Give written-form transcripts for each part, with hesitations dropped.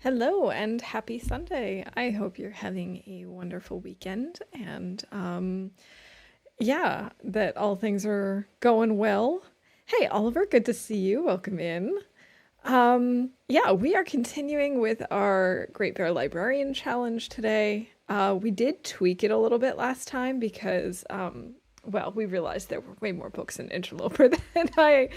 Hello and happy Sunday. I hope you're having a wonderful weekend and yeah, that all things are going well. Hey, Oliver, good to see you. Welcome in. Yeah, we are continuing with our Great Bear Librarian Challenge today. We did tweak it a little bit last time because well, we realized there were way more books in Interloper than I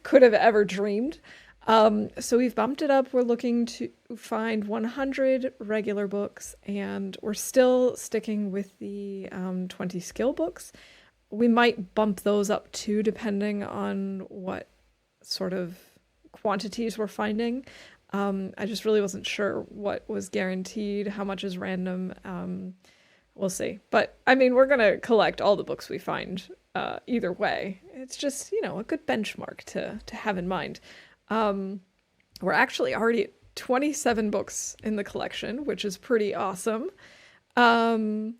could have ever dreamed. So we've bumped it up. We're looking to find 100 regular books, and we're still sticking with the 20 skill books. We might bump those up too, depending on what sort of quantities we're finding. I just really wasn't sure what was guaranteed, how much is random. We'll see. But I mean, we're going to collect all the books we find either way. It's just, a good benchmark to have in mind. We're actually already at 27 books in the collection, which is pretty awesome. And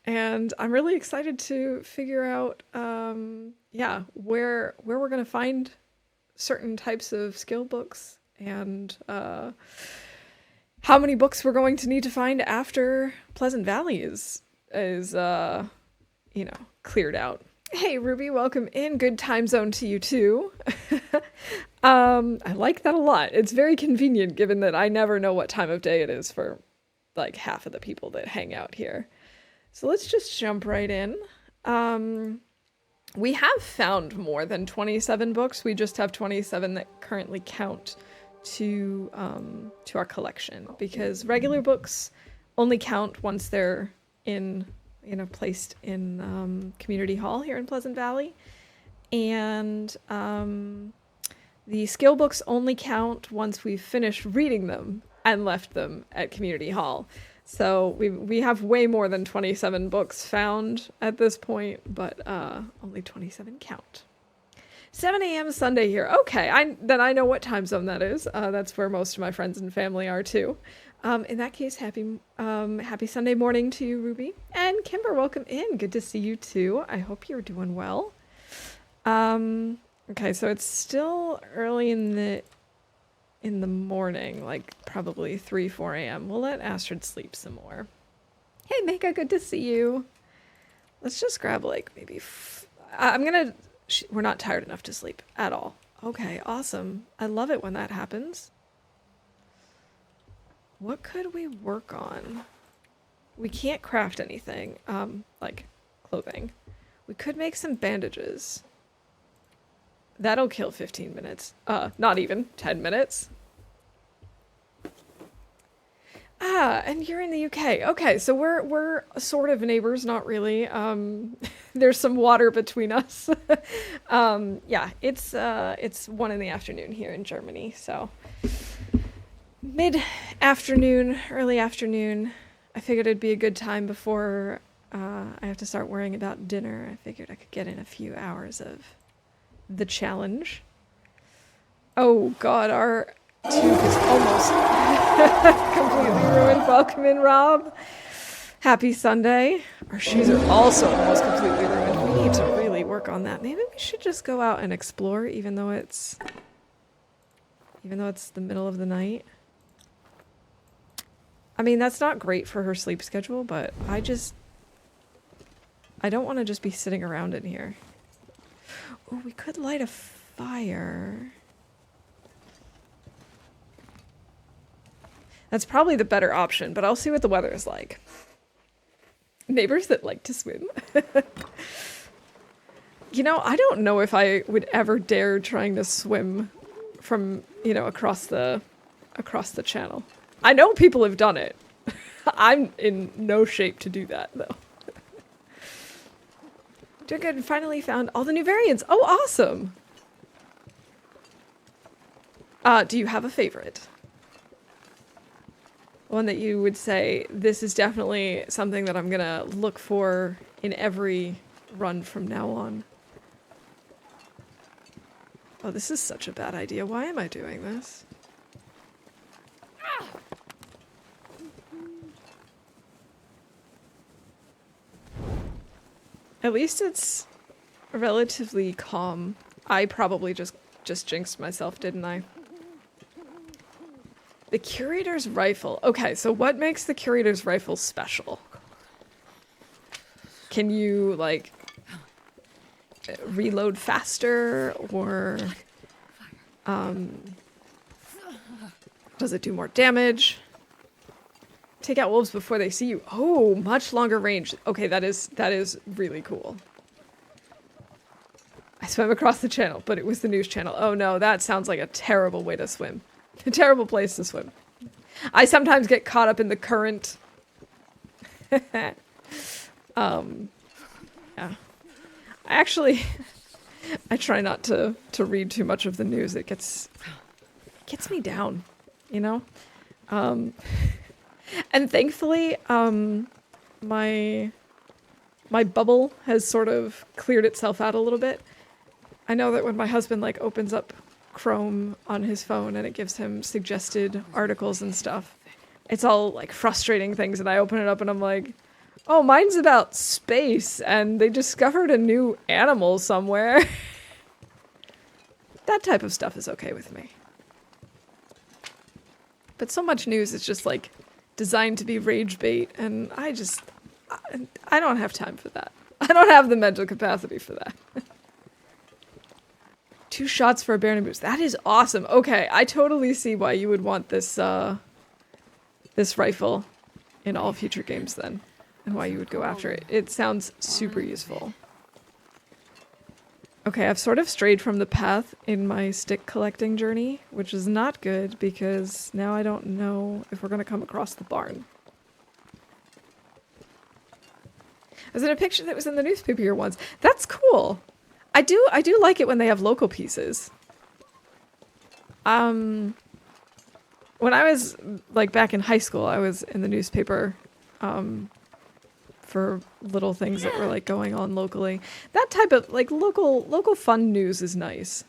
I'm really excited to figure out, yeah, where we're going to find certain types of skill books and how many books we're going to need to find after Pleasant Valley is cleared out. Hey, Ruby, welcome in. Good time zone to you, too. I like that a lot. It's very convenient given that I never know what time of day it is for like half of the people that hang out here. So let's just jump right in. We have found more than 27 books. We just have 27 that currently count to our collection because regular books only count once they're placed in Community Hall here in Pleasant Valley. And the skill books only count once we've finished reading them and left them at Community Hall. So we have way more than 27 books found at this point, but only 27 count. 7 a.m. Sunday here. Okay, I know what time zone that is. That's where most of my friends and family are too. In that case, happy Sunday morning to you, Ruby. And Kimber, welcome in. Good to see you too. I hope you're doing well. Okay, so it's still early in the morning, like probably 3-4 a.m. We'll let Astrid sleep some more. Hey, Mega, good to see you. Let's just grab like maybe we're not tired enough to sleep at all. Okay, awesome. I love it when that happens. What could we work on? We can't craft anything, like clothing. We could make some bandages. That'll kill 15 minutes. Not even 10 minutes. And you're in the UK. Okay, so we're sort of neighbors, not really. There's some water between us. Yeah, it's 1 in the afternoon here in Germany, so mid-afternoon, early afternoon. I figured it'd be a good time before I have to start worrying about dinner. I figured I could get in a few hours of the challenge. Oh god, our tube is almost completely ruined. Welcome in, Rob. Happy Sunday. Our shoes are also almost completely ruined. We need to really work on that. Maybe we should just go out and explore even though it's the middle of the night. I mean, that's not great for her sleep schedule, but I don't want to just be sitting around in here. Oh, we could light a fire. That's probably the better option, but I'll see what the weather is like. Neighbors that like to swim. I don't know if I would ever dare trying to swim from, across the channel. I know people have done it. I'm in no shape to do that, though. Doing good. Finally found all the new variants. Oh, awesome. Do you have a favorite? One that you would say, this is definitely something that I'm going to look for in every run from now on. Oh, this is such a bad idea. Why am I doing this? At least it's relatively calm. I probably just jinxed myself, didn't I? The curator's rifle. Okay, so what makes the curator's rifle special? Can you, like, reload faster, or does it do more damage? Take out wolves before they see you. Oh, much longer range. Okay, that is really cool. I swam across the channel, but it was the news channel. Oh no, that sounds like a terrible way to swim. A terrible place to swim. I sometimes get caught up in the current. Yeah. I try not to read too much of the news. It gets me down, you know? And thankfully, my bubble has sort of cleared itself out a little bit. I know that when my husband, like, opens up Chrome on his phone and it gives him suggested articles and stuff, it's all, like, frustrating things, and I open it up and I'm like, oh, mine's about space, and they discovered a new animal somewhere. That type of stuff is okay with me. But so much news is just, like, designed to be rage bait, and I don't have time for that. I don't have the mental capacity for that. 2 shots for a Baron boost. That is awesome. Okay, I totally see why you would want this this rifle in all future games then, and why you would go after it. It sounds super useful. Okay, I've sort of strayed from the path in my stick collecting journey, which is not good because now I don't know if we're going to come across the barn. Was it a picture that was in the newspaper here once? That's cool. I do like it when they have local pieces. When I was, like, back in high school, I was in the newspaper, for little things that were, like, going on locally. That type of, like, local fun news is nice.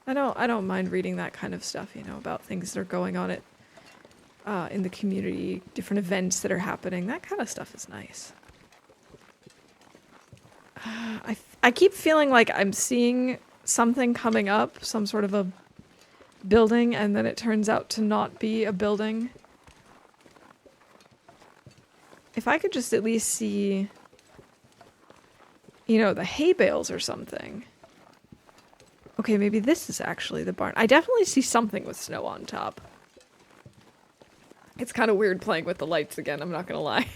I don't mind reading that kind of stuff, you know, about things that are going on in the community, different events that are happening. That kind of stuff is nice. I keep feeling like I'm seeing something coming up, some sort of a building, and then it turns out to not be a building. If I could just at least see, you know, the hay bales or something. Okay, maybe this is actually the barn. I definitely see something with snow on top. It's kind of weird playing with the lights again, I'm not gonna lie.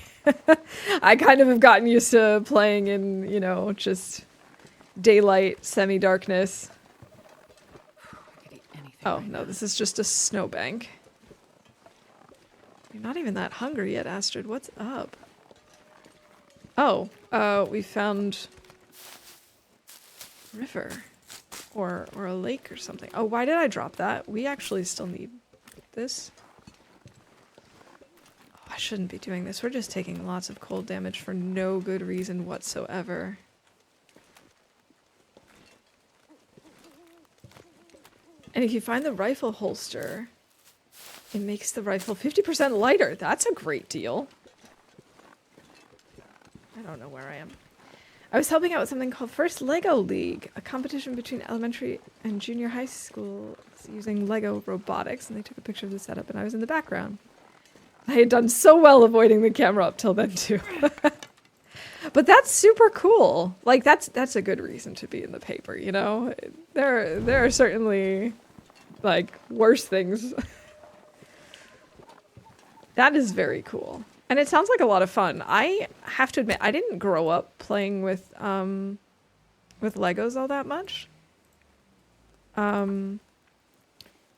I kind of have gotten used to playing in, you know, just daylight, semi-darkness. Oh, no, this is just a snowbank. You're not even that hungry yet, Astrid. What's up? Oh, we found river or a lake or something. Oh, why did I drop that? We actually still need this. Oh, I shouldn't be doing this. We're just taking lots of cold damage for no good reason whatsoever. And if you find the rifle holster, it makes the rifle 50% lighter. That's a great deal. I don't know where I am. I was helping out with something called First Lego League, a competition between elementary and junior high schools using Lego robotics, and they took a picture of the setup, and I was in the background. I had done so well avoiding the camera up till then, too. But that's super cool. Like, that's a good reason to be in the paper, you know? There are certainly, like, worse things. That is very cool. And it sounds like a lot of fun. I have to admit, I didn't grow up playing with Legos all that much.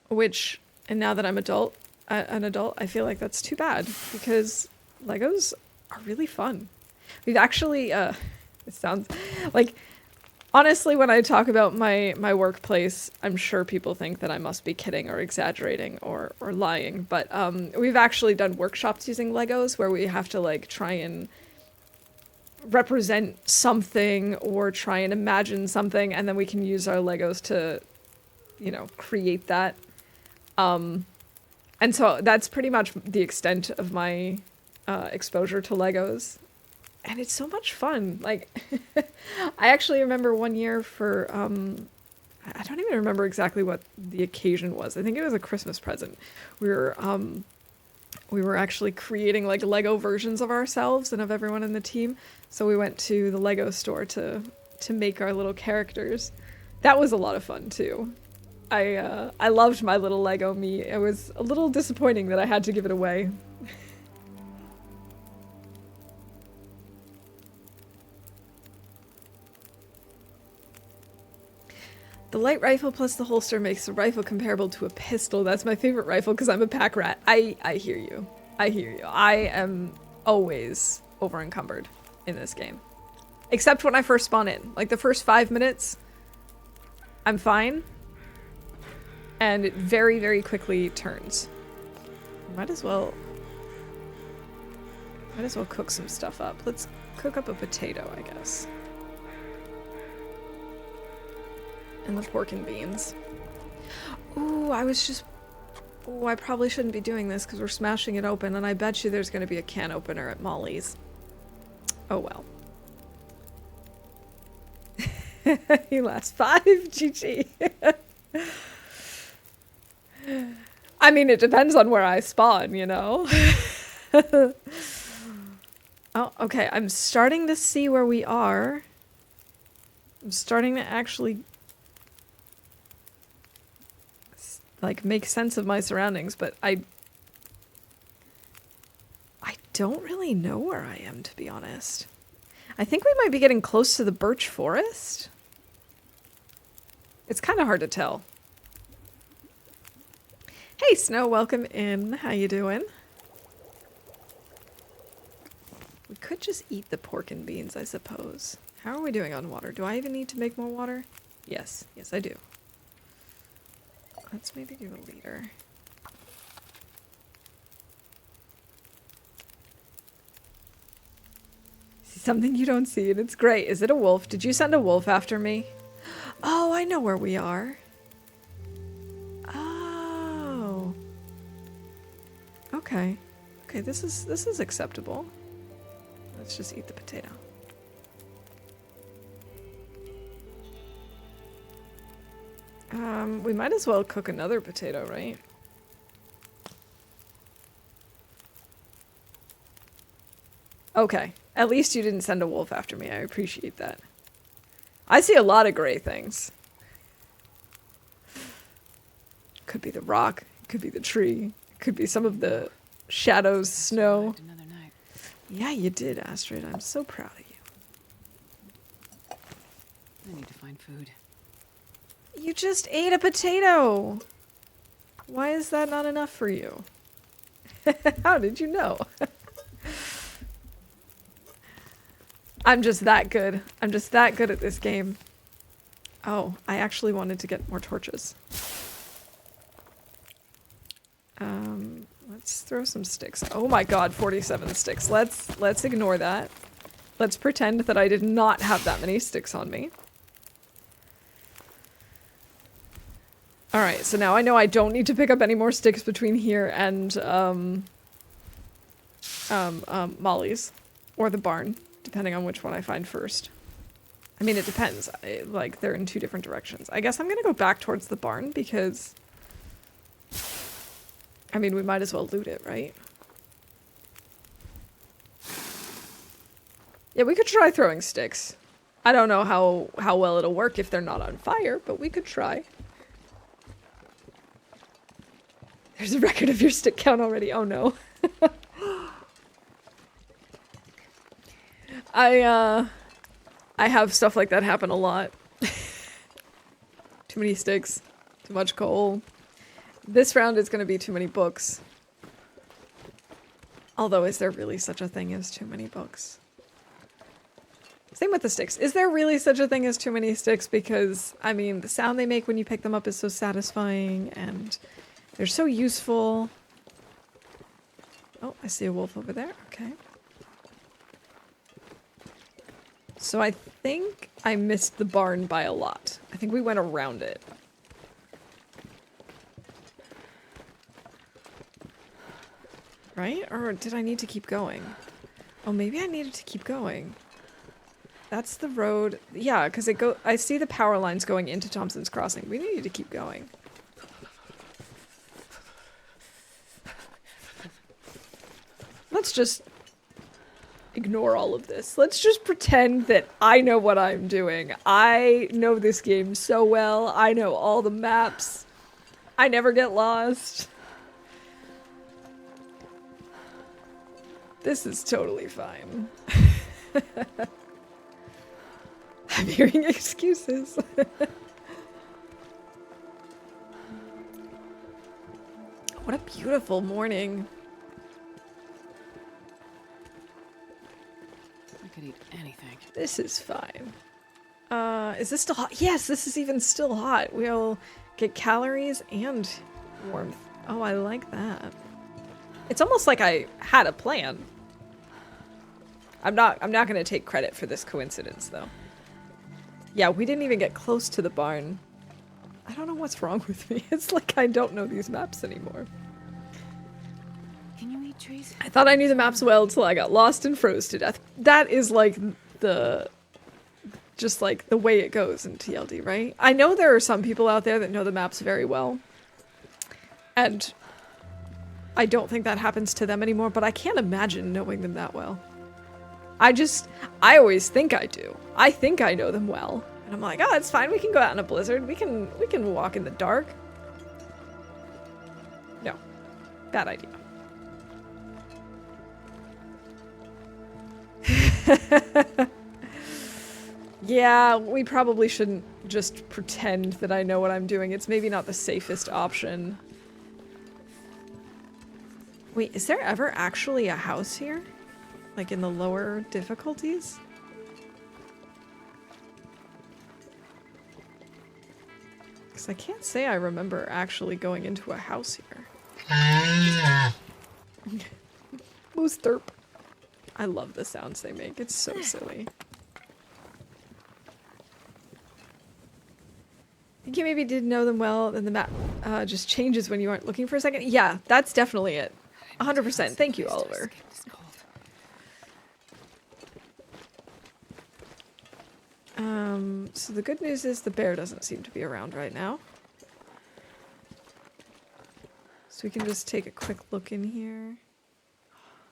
Which, and now that I'm an adult, I feel like that's too bad, because Legos are really fun. We've actually, it sounds like, honestly, when I talk about my workplace, I'm sure people think that I must be kidding or exaggerating or lying, but we've actually done workshops using Legos where we have to, like, try and represent something or try and imagine something, and then we can use our Legos to, you know, create that. And so that's pretty much the extent of my exposure to Legos. And it's so much fun. Like, I actually remember one year for I don't even remember exactly what the occasion was. I think it was a Christmas present. We were actually creating like Lego versions of ourselves and of everyone in the team. So we went to the Lego store to make our little characters. That was a lot of fun too. I loved my little Lego me. It was a little disappointing that I had to give it away. The light rifle plus the holster makes the rifle comparable to a pistol. That's my favorite rifle because I'm a pack rat. I hear you. I hear you. I am always over encumbered in this game. Except when I first spawn in. Like the first 5 minutes, I'm fine. And it very, very quickly turns. Might as well cook some stuff up. Let's cook up a potato, I guess. And the pork and beans. Ooh, I probably shouldn't be doing this because we're smashing it open, and I bet you there's going to be a can opener at Molly's. Oh well. He lasts 5. GG. I mean, it depends on where I spawn, you know? Oh, okay. I'm starting to see where we are. I'm starting to actually like make sense of my surroundings, but I don't really know where I am, to be honest. I think we might be getting close to the birch forest. It's kind of hard to tell. Hey Snow, welcome in. How you doing? We could just eat the pork and beans, I suppose. How are we doing on water? Do I even need to make more water? Yes, yes I do. Let's maybe do a liter. Something you don't see, and it's great. Is it a wolf? Did you send a wolf after me? Oh, I know where we are. Oh. Okay. Okay, this is acceptable. Let's just eat the potato. We might as well cook another potato, right? Okay. At least you didn't send a wolf after me. I appreciate that. I see a lot of gray things. Could be the rock. Could be the tree. Could be some of the shadows, snow. Another night. Yeah, you did, Astrid. I'm so proud of you. I need to find food. You just ate a potato. Why is that not enough for you? How did you know? I'm just that good. I'm just that good at this game. Oh, I actually wanted to get more torches. Let's throw some sticks. Oh my god, 47 sticks. Let's ignore that. Let's pretend that I did not have that many sticks on me. Alright, so now I know I don't need to pick up any more sticks between here and Molly's. Or the barn, depending on which one I find first. I mean, it depends. Like, they're in 2 different directions. I guess I'm gonna go back towards the barn because... I mean, we might as well loot it, right? Yeah, we could try throwing sticks. I don't know how well it'll work if they're not on fire, but we could try. There's a record of your stick count already. Oh no. I have stuff like that happen a lot. Too many sticks. Too much coal. This round is going to be too many books. Although, is there really such a thing as too many books? Same with the sticks. Is there really such a thing as too many sticks? Because, I mean, the sound they make when you pick them up is so satisfying, and they're so useful. Oh, I see a wolf over there. Okay. So I think I missed the barn by a lot. I think we went around it. Right? Or did I need to keep going? Oh, maybe I needed to keep going. That's the road. Yeah, because I see the power lines going into Thompson's Crossing. We need to keep going. Let's just ignore all of this. Let's just pretend that I know what I'm doing. I know this game so well. I know all the maps. I never get lost. This is totally fine. I'm hearing excuses. What a beautiful morning. I could eat anything. This is fine. Is this still hot? Yes, this is even still hot. We'll get calories and warmth. Oh, I like that. It's almost like I had a plan. I'm not going to take credit for this coincidence, though. Yeah, we didn't even get close to the barn. I don't know what's wrong with me. It's like I don't know these maps anymore. Can you eat trees? I thought I knew the maps well till I got lost and froze to death. That is like just like the way it goes in TLD, right? I know there are some people out there that know the maps very well. And I don't think that happens to them anymore, but I can't imagine knowing them that well. I always think I do. I think I know them well. And I'm like, oh, it's fine. We can go out in a blizzard. We can walk in the dark. No. Bad idea. Yeah, we probably shouldn't just pretend that I know what I'm doing. It's maybe not the safest option. Wait, is there ever actually a house here? Like in the lower difficulties? Because I can't say I remember actually going into a house here. Moose derp. I love the sounds they make. It's so silly. I think you maybe did know them well, then the map just changes when you aren't looking for a second. Yeah, that's definitely it. 100%. Thank you, Oliver. So the good news is the bear doesn't seem to be around right now. So we can just take a quick look in here.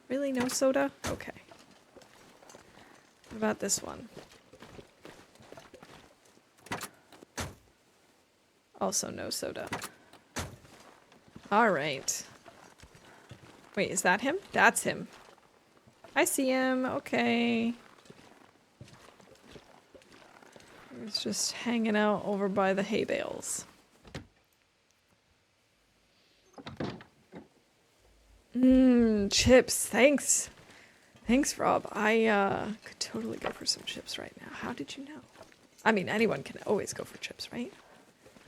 Really? No soda? Okay. What about this one? Also no soda. Alright. Wait, is that him? That's him. I see him. Okay. He's just hanging out over by the hay bales. Chips. Thanks. Thanks, Rob. I could totally go for some chips right now. How did you know? I mean, anyone can always go for chips, right?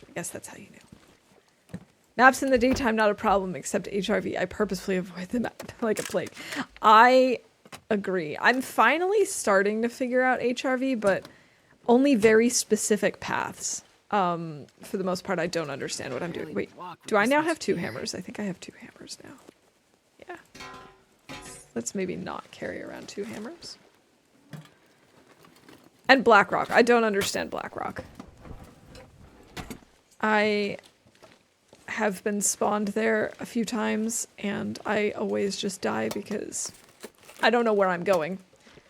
I guess that's how you know. Naps in the daytime, not a problem, except HRV. I purposefully avoid them like a plague. I agree. I'm finally starting to figure out HRV, but only very specific paths. For the most part, I don't understand what I'm doing. Wait, do I now have two hammers? I think I have two hammers now. Yeah. Let's maybe not carry around two hammers. And Blackrock. I don't understand Blackrock. I have been spawned there a few times, and I always just die because I don't know where I'm going.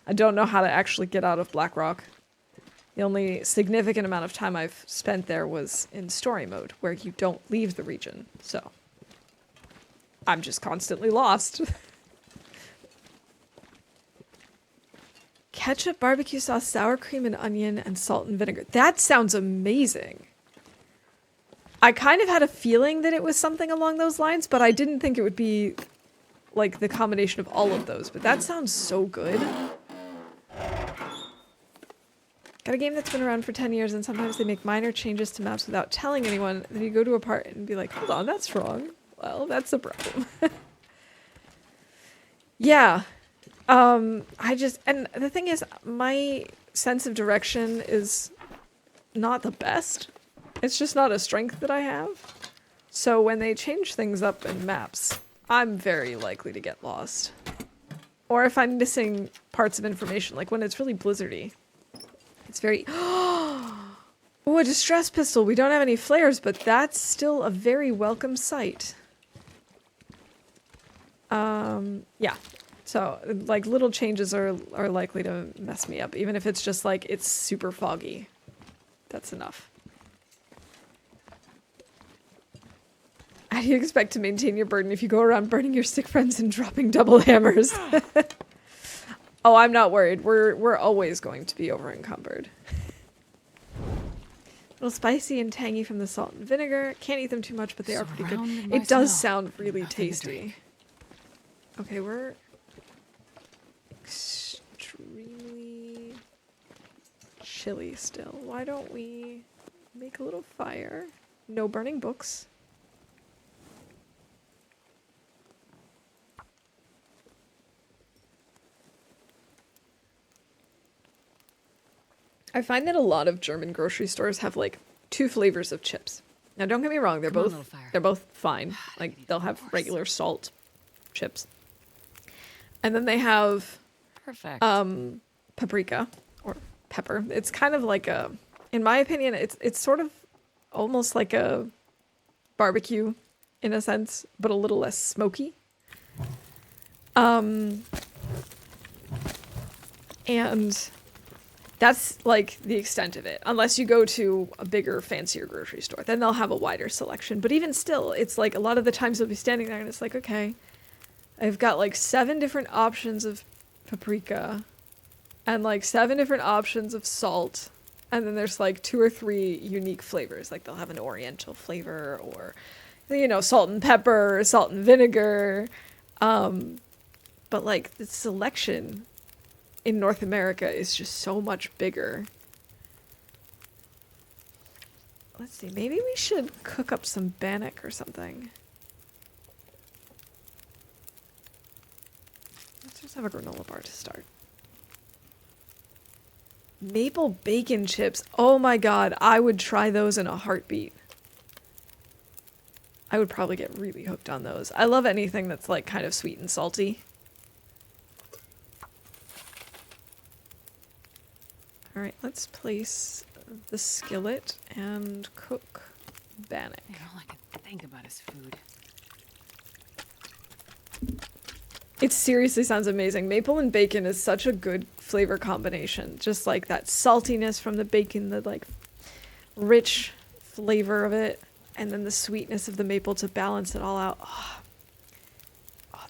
I don't know how to actually get out of Blackrock. The only significant amount of time I've spent there was in story mode, where you don't leave the region, so I'm just constantly lost. Ketchup, barbecue sauce, sour cream and onion, and salt and vinegar. That sounds amazing. I kind of had a feeling that it was something along those lines, but I didn't think it would be like the combination of all of those, but that sounds so good. Got a game that's been around for 10 years, and sometimes they make minor changes to maps without telling anyone. Then you go to a part and be like, hold on, that's wrong. Well, that's a problem. Yeah. And the thing is, my sense of direction is not the best. It's just not a strength that I have. So when they change things up in maps, I'm very likely to get lost. Or if I'm missing parts of information, like when it's really blizzardy. It's very... Oh, a distress pistol. We don't have any flares, but that's still a very welcome sight. Yeah. So, like, little changes are likely to mess me up, even if it's just, like, it's super foggy. That's enough. How do you expect to maintain your burden if you go around burning your sick friends and dropping double hammers? Oh, I'm not worried. We're always going to be over encumbered. A little spicy and tangy from the salt and vinegar. Can't eat them too much, but they are pretty good. It does sound really tasty. Okay, we're extremely chilly still. Why don't we make a little fire? No burning books. I find that a lot of German grocery stores have like 2 flavors of chips. Now don't get me wrong, they're both fine. Like they'll have regular salt chips. And then they have paprika or pepper. It's kind of like a, in my opinion, it's sort of almost like a barbecue in a sense, but a little less smoky. And that's like the extent of it, unless you go to a bigger, fancier grocery store. Then they'll have a wider selection. But even still, it's like a lot of the times you'll be standing there and it's like, okay, I've got like 7 different options of paprika and like 7 different options of salt. And then there's like 2 or 3 unique flavors. Like they'll have an oriental flavor or, you know, salt and pepper, salt and vinegar. But like the selection in North America is just so much bigger. Let's see, maybe we should cook up some bannock or something. Let's just have a granola bar to start. Maple bacon chips. Oh my god, I would try those in a heartbeat. I would probably get really hooked on those. I love anything that's like kind of sweet and salty. Alright, let's place the skillet and cook bannock. All I can think about is food. It seriously sounds amazing. Maple and bacon is such a good flavor combination. Just like that saltiness from the bacon, the like rich flavor of it, and then the sweetness of the maple to balance it all out. Oh,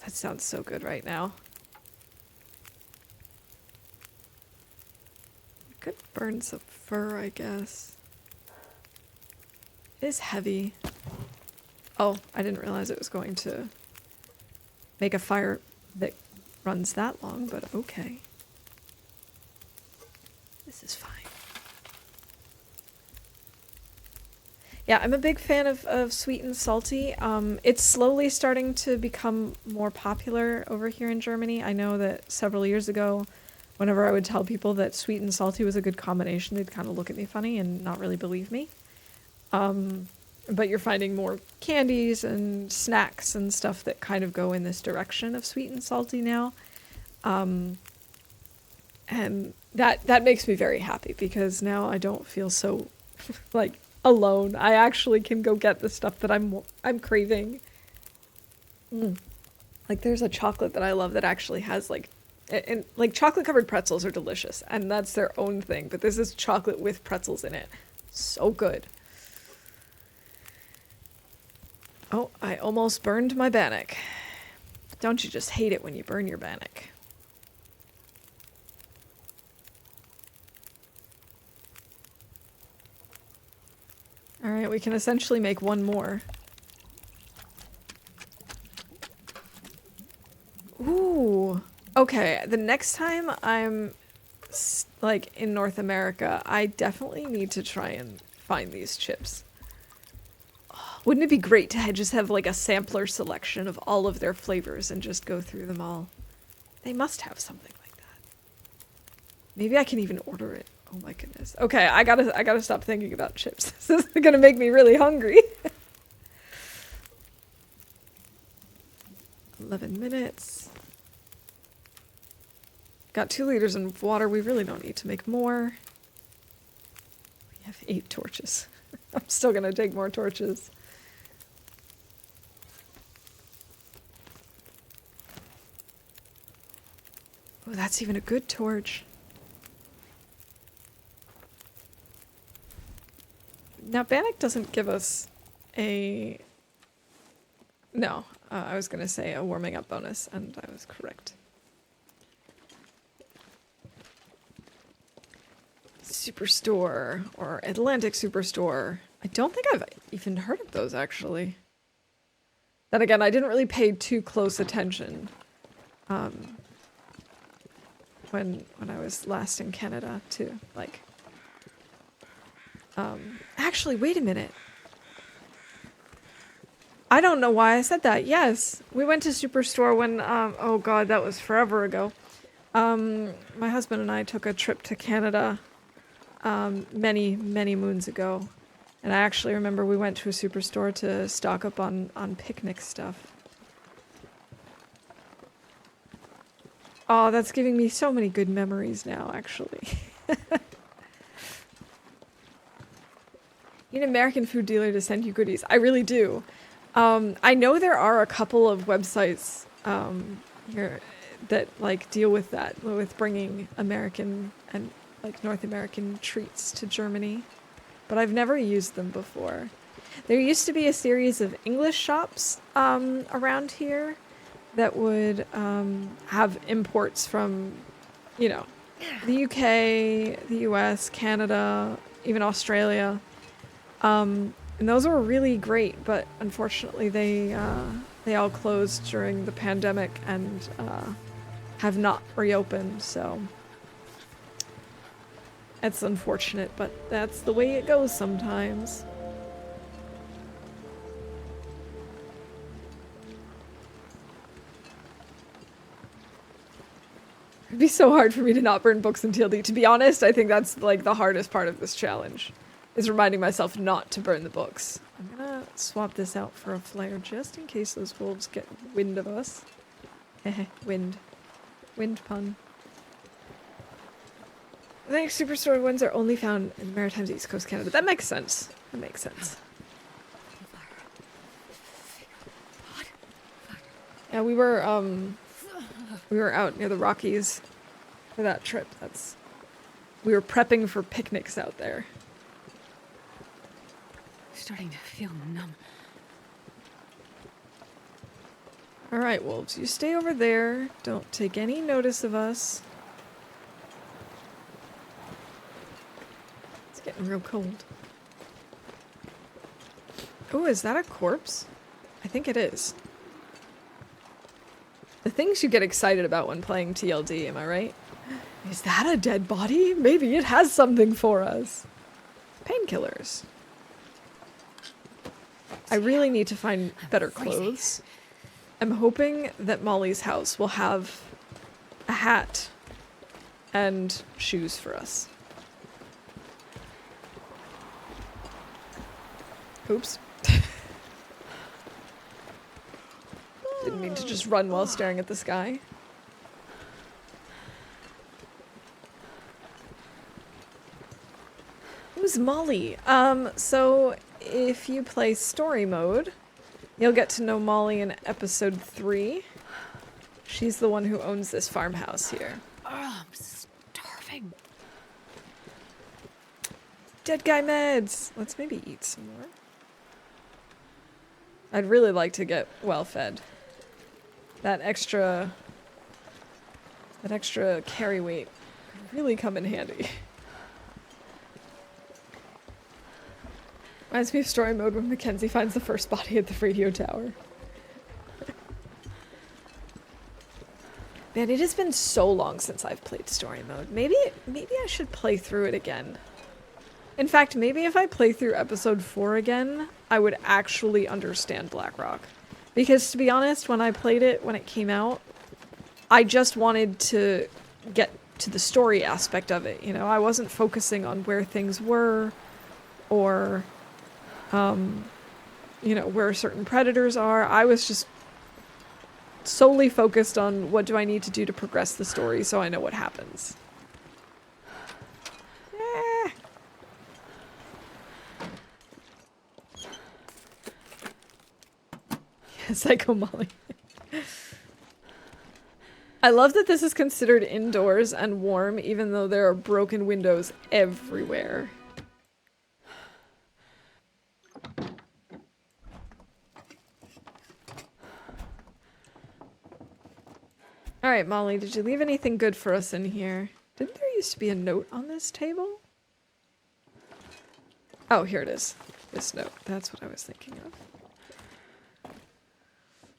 that sounds so good right now. Could burn some fur, I guess. It is heavy. Oh, I didn't realize it was going to make a fire that runs that long, but okay. This is fine. Yeah, I'm a big fan of sweet and salty. It's slowly starting to become more popular over here in Germany. I know that several years ago, whenever I would tell people that sweet and salty was a good combination, they'd kind of look at me funny and not really believe me. But you're finding more candies and snacks and stuff that kind of go in this direction of sweet and salty now. And that makes me very happy because now I don't feel so like alone. I actually can go get the stuff that I'm craving. Like there's a chocolate that I love that actually has like, and like chocolate covered pretzels are delicious and that's their own thing, but this is chocolate with pretzels in it. So good. Oh, I almost burned my bannock. Don't you just hate it when you burn your bannock? Alright, we can essentially make one more. Ooh. Okay, the next time I'm like in North America, I definitely need to try and find these chips. Wouldn't it be great to just have like a sampler selection of all of their flavors and just go through them all? They must have something like that. Maybe I can even order it. Oh my goodness. Okay, I gotta stop thinking about chips. This is gonna make me really hungry. 11 minutes. Got 2 liters of water. We really don't need to make more. I have 8 torches. I'm still gonna take more torches. Oh, that's even a good torch. Now, Bannock doesn't give us a... No, I was gonna say a warming up bonus, and I was correct. Superstore, or Atlantic Superstore. I don't think I've even heard of those, actually. Then again, I didn't really pay too close attention when I was last in Canada, to, like... Actually, wait a minute. I don't know why I said that. Yes, we went to Superstore when, oh god, that was forever ago. My husband and I took a trip to Canada, many, many moons ago. And I actually remember we went to a Superstore to stock up on picnic stuff. Oh, that's giving me so many good memories now, actually. You need an American food dealer to send you goodies. I really do. I know there are a couple of websites here that like deal with that, with bringing American and like North American treats to Germany, but I've never used them before. There used to be a series of English shops around here that would have imports from, you know, the UK, the US, Canada, even Australia. And those were really great, but unfortunately they all closed during the pandemic and have not reopened, so it's unfortunate, but that's the way it goes sometimes. It'd be so hard for me to not burn books in TLD. To be honest, I think that's like the hardest part of this challenge. Is reminding myself not to burn the books. I'm gonna swap this out for a flare just in case those wolves get wind of us. Heh, wind. Wind pun. I think Superstore ones are only found in the Maritimes, East Coast Canada. That makes sense. That makes sense. Yeah, we were out near the Rockies for that trip. We were prepping for picnics out there. Starting to feel numb. Alright, wolves, you stay over there. Don't take any notice of us. It's getting real cold. Oh, is that a corpse? I think it is. The things you get excited about when playing TLD, am I right? Is that a dead body? Maybe it has something for us. Painkillers. I really need to find better clothes. I'm hoping that Molly's house will have a hat and shoes for us. Oops. Didn't mean to just run while staring at the sky. Who's Molly? So if you play story mode, you'll get to know Molly in episode 3. She's the one who owns this farmhouse here. Oh, I'm starving. Dead guy meds! Let's maybe eat some more. I'd really like to get well fed. That extra carry weight could really come in handy. Reminds me of story mode when Mackenzie finds the first body at the radio tower. Man, it has been so long since I've played story mode. Maybe I should play through it again. In fact, maybe if I play through episode 4 again, I would actually understand Blackrock. Because to be honest, when I played it when it came out, I just wanted to get to the story aspect of it, you know? I wasn't focusing on where things were or you know, where certain predators are. I was just solely focused on what do I need to do to progress the story so I know what happens. Psycho Molly. I love that this is considered indoors and warm, even though there are broken windows everywhere. Alright, Molly, did you leave anything good for us in here? Didn't there used to be a note on this table? Oh, here it is. This note. That's what I was thinking of.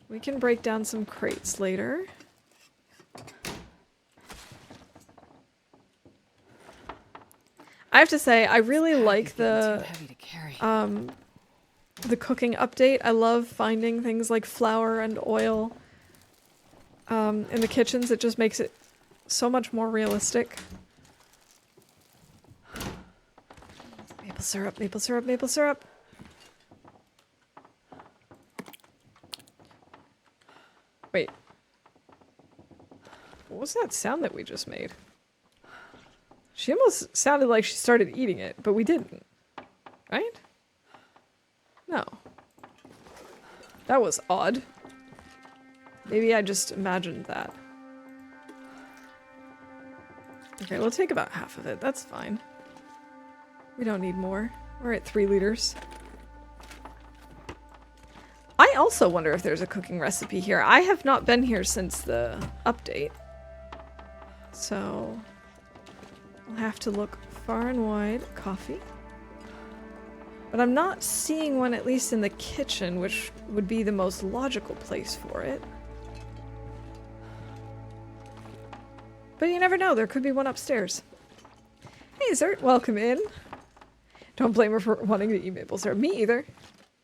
We can break down some crates later. I have to say, I really like the cooking update. I love finding things like flour and oil in the kitchens. It just makes it so much more realistic. Maple syrup, maple syrup, maple syrup. Wait. What was that sound that we just made? She almost sounded like she started eating it, but we didn't. Right? No. That was odd. Maybe I just imagined that. Okay, we'll take about half of it. That's fine. We don't need more. We're at 3 liters. I also wonder if there's a cooking recipe here. I have not been here since the update. So I'll have to look far and wide. Coffee. But I'm not seeing one, at least in the kitchen, which would be the most logical place for it. But you never know, there could be one upstairs. Hey, Zert, welcome in. Don't blame her for wanting to eat maple syrup. Me either.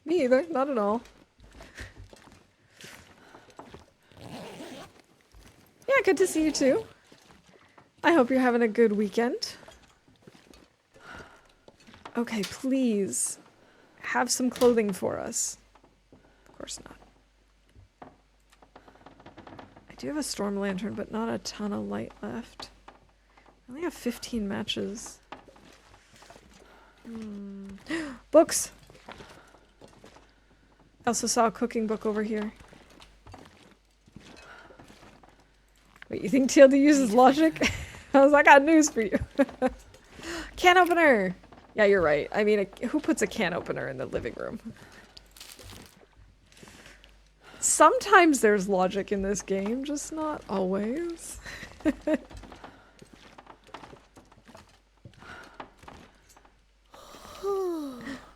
Me either, not at all. Yeah, good to see you too. I hope you're having a good weekend. Okay, please. Have some clothing for us. Of course not. I do have a storm lantern, but not a ton of light left. I only have 15 matches. Books! I also saw a cooking book over here. Wait, you think TLD uses logic? I got news for you. Can opener! Yeah, you're right. I mean, who puts a can opener in the living room? Sometimes there's logic in this game, just not always.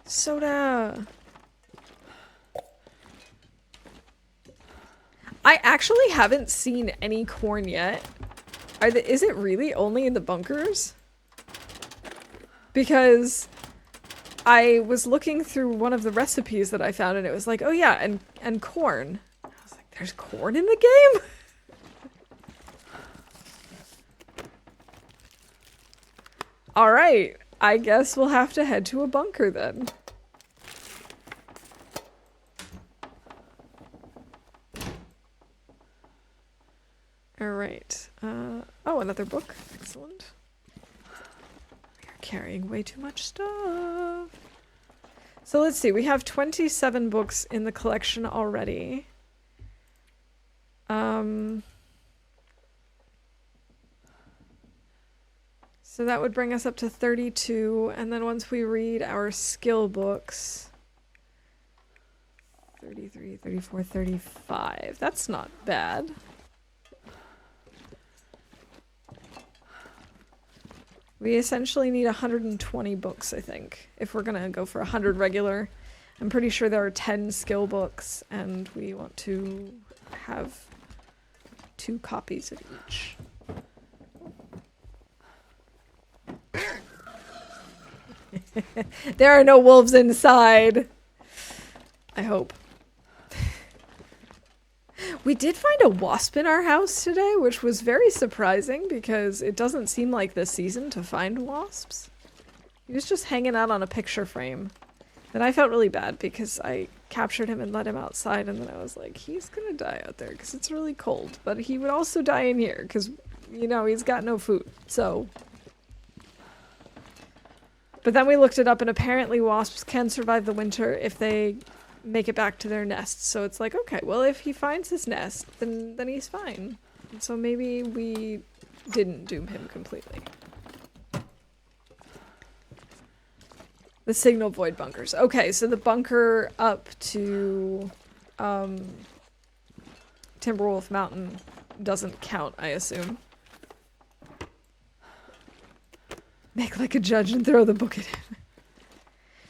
Soda! I actually haven't seen any corn yet. Is it really only in the bunkers? Because I was looking through one of the recipes that I found and it was like, oh yeah, and corn. I was like, there's corn in the game? Alright, I guess we'll have to head to a bunker then. Alright, oh, another book. Excellent. We are carrying way too much stuff. So let's see, we have 27 books in the collection already. So that would bring us up to 32, and then once we read our skill books, 33, 34, 35. That's not bad. We essentially need 120 books, I think, if we're gonna go for 100 regular. I'm pretty sure there are 10 skill books, and we want to have 2 copies of each. There are no wolves inside. I hope. We did find a wasp in our house today, which was very surprising because it doesn't seem like this season to find wasps. He was just hanging out on a picture frame. And I felt really bad because I captured him and let him outside, and then I was like, he's gonna die out there because it's really cold. But he would also die in here because, you know, he's got no food. So... But then we looked it up, and apparently wasps can survive the winter if they make it back to their nest. So it's like, okay, well, if he finds his nest, then he's fine. And so maybe we didn't doom him completely. The signal void bunkers. Okay, so the bunker up to Timberwolf Mountain doesn't count, I assume. Make like a judge and throw the book at him.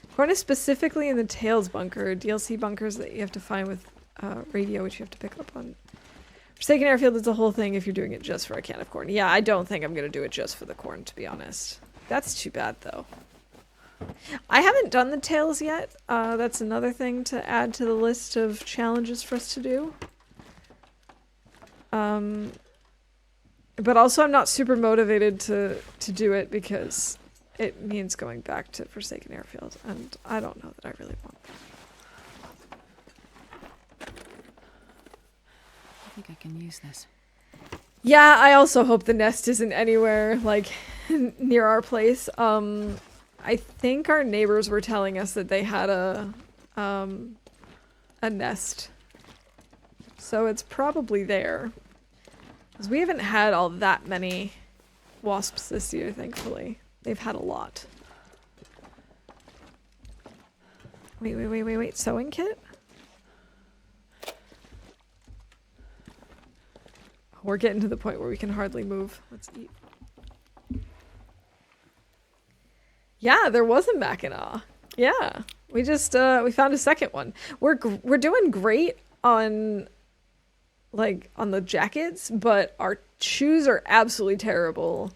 According specifically in the Tails bunker, DLC bunkers that you have to find with radio, which you have to pick up on. Forsaken Airfield is the whole thing if you're doing it just for a can of corn. Yeah, I don't think I'm going to do it just for the corn, to be honest. That's too bad, though. I haven't done the Tails yet. That's another thing to add to the list of challenges for us to do. But also I'm not super motivated to do it because it means going back to Forsaken Airfield, and I don't know that I really want that. I think I can use this. Yeah, I also hope the nest isn't anywhere, like, near our place. I think our neighbors were telling us that they had a nest. So it's probably there. Because we haven't had all that many wasps this year, thankfully. They've had a lot. Wait. Sewing kit? We're getting to the point where we can hardly move. Let's eat. Yeah, there was a Mackinac. Yeah. We just, we found a second one. We're doing great on, like, on the jackets, but our shoes are absolutely terrible.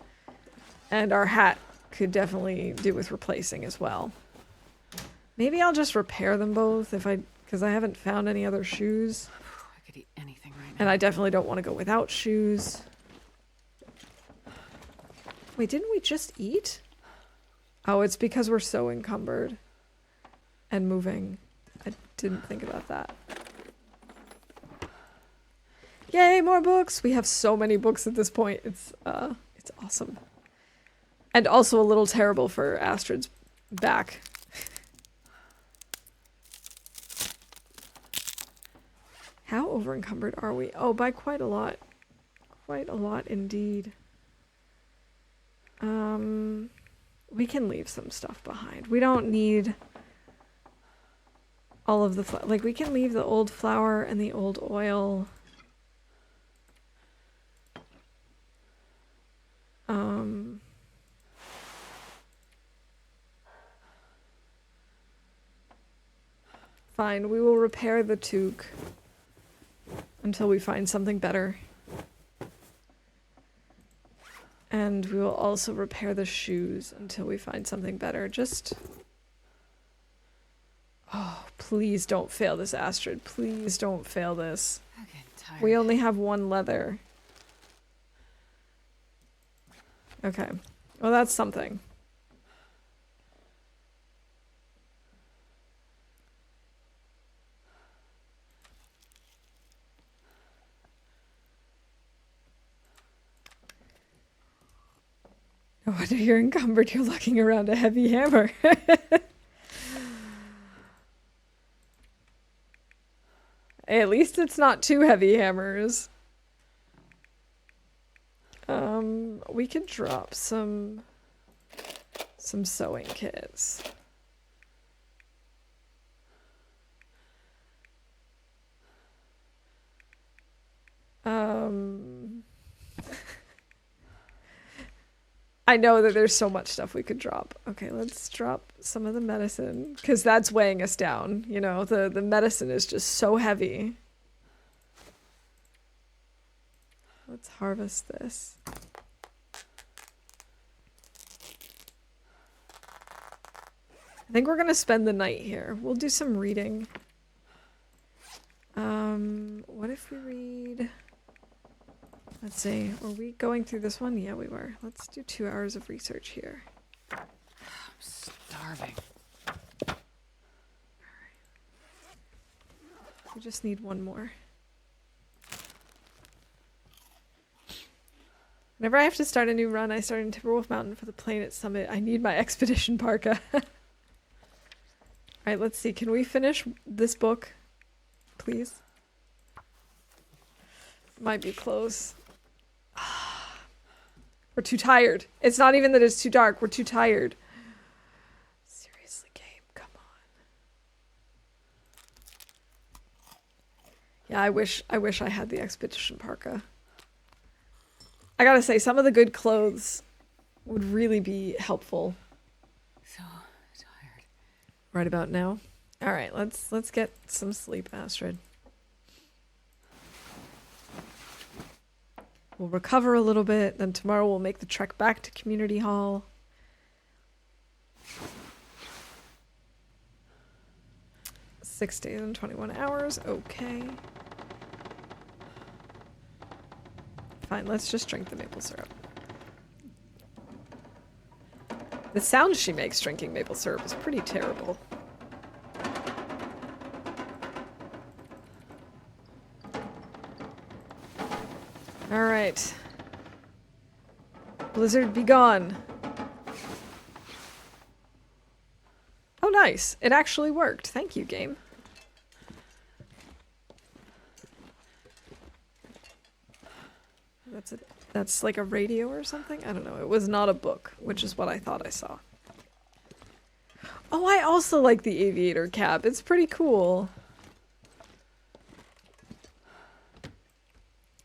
And our hat could definitely do with replacing as well. Maybe I'll just repair them both because I haven't found any other shoes. I could eat anything right now. And I definitely don't want to go without shoes. Wait, didn't we just eat? Oh, it's because we're so encumbered and moving. I didn't think about that. Yay, more books! We have so many books at this point. It's awesome. And also a little terrible for Astrid's back. How over encumbered are we? Oh, by quite a lot. Quite a lot indeed. We can leave some stuff behind. We don't need all of the like we can leave the old flour and the old oil. Fine, we will repair the toque until we find something better. And we will also repair the shoes until we find something better. Just... Oh, please don't fail this, Astrid. Please don't fail this. I'm getting tired. We only have one leather. Okay. Well, that's something. No wonder you're encumbered. You're lugging around a heavy hammer. At least it's not two heavy hammers. We could drop some sewing kits. I know that there's so much stuff we could drop. Okay, let's drop some of the medicine, because that's weighing us down. You know, the medicine is just so heavy. Let's harvest this. I think we're going to spend the night here. We'll do some reading. What if we read... Let's see, were we going through this one? Yeah, we were. Let's do 2 hours of research here. I'm starving. Alright. We just need one more. Whenever I have to start a new run, I start in Timberwolf Mountain for the Planet Summit. I need my expedition parka. Alright, let's see. Can we finish this book? Please? Might be close. We're too tired. It's not even that it's too dark. We're too tired. Seriously, Gabe, come on. Yeah, I wish I had the expedition parka. I gotta say, some of the good clothes would really be helpful. So tired. Right about now. All right, let's get some sleep, Astrid. We'll recover a little bit, then tomorrow we'll make the trek back to Community Hall. Six days and 21 hours, okay. Fine, let's just drink the maple syrup. The sound she makes drinking maple syrup is pretty terrible. Alright. Blizzard be gone. Oh, nice. It actually worked. Thank you, game. That's like a radio or something? I don't know. It was not a book, which is what I thought I saw. Oh, I also like the aviator cap. It's pretty cool.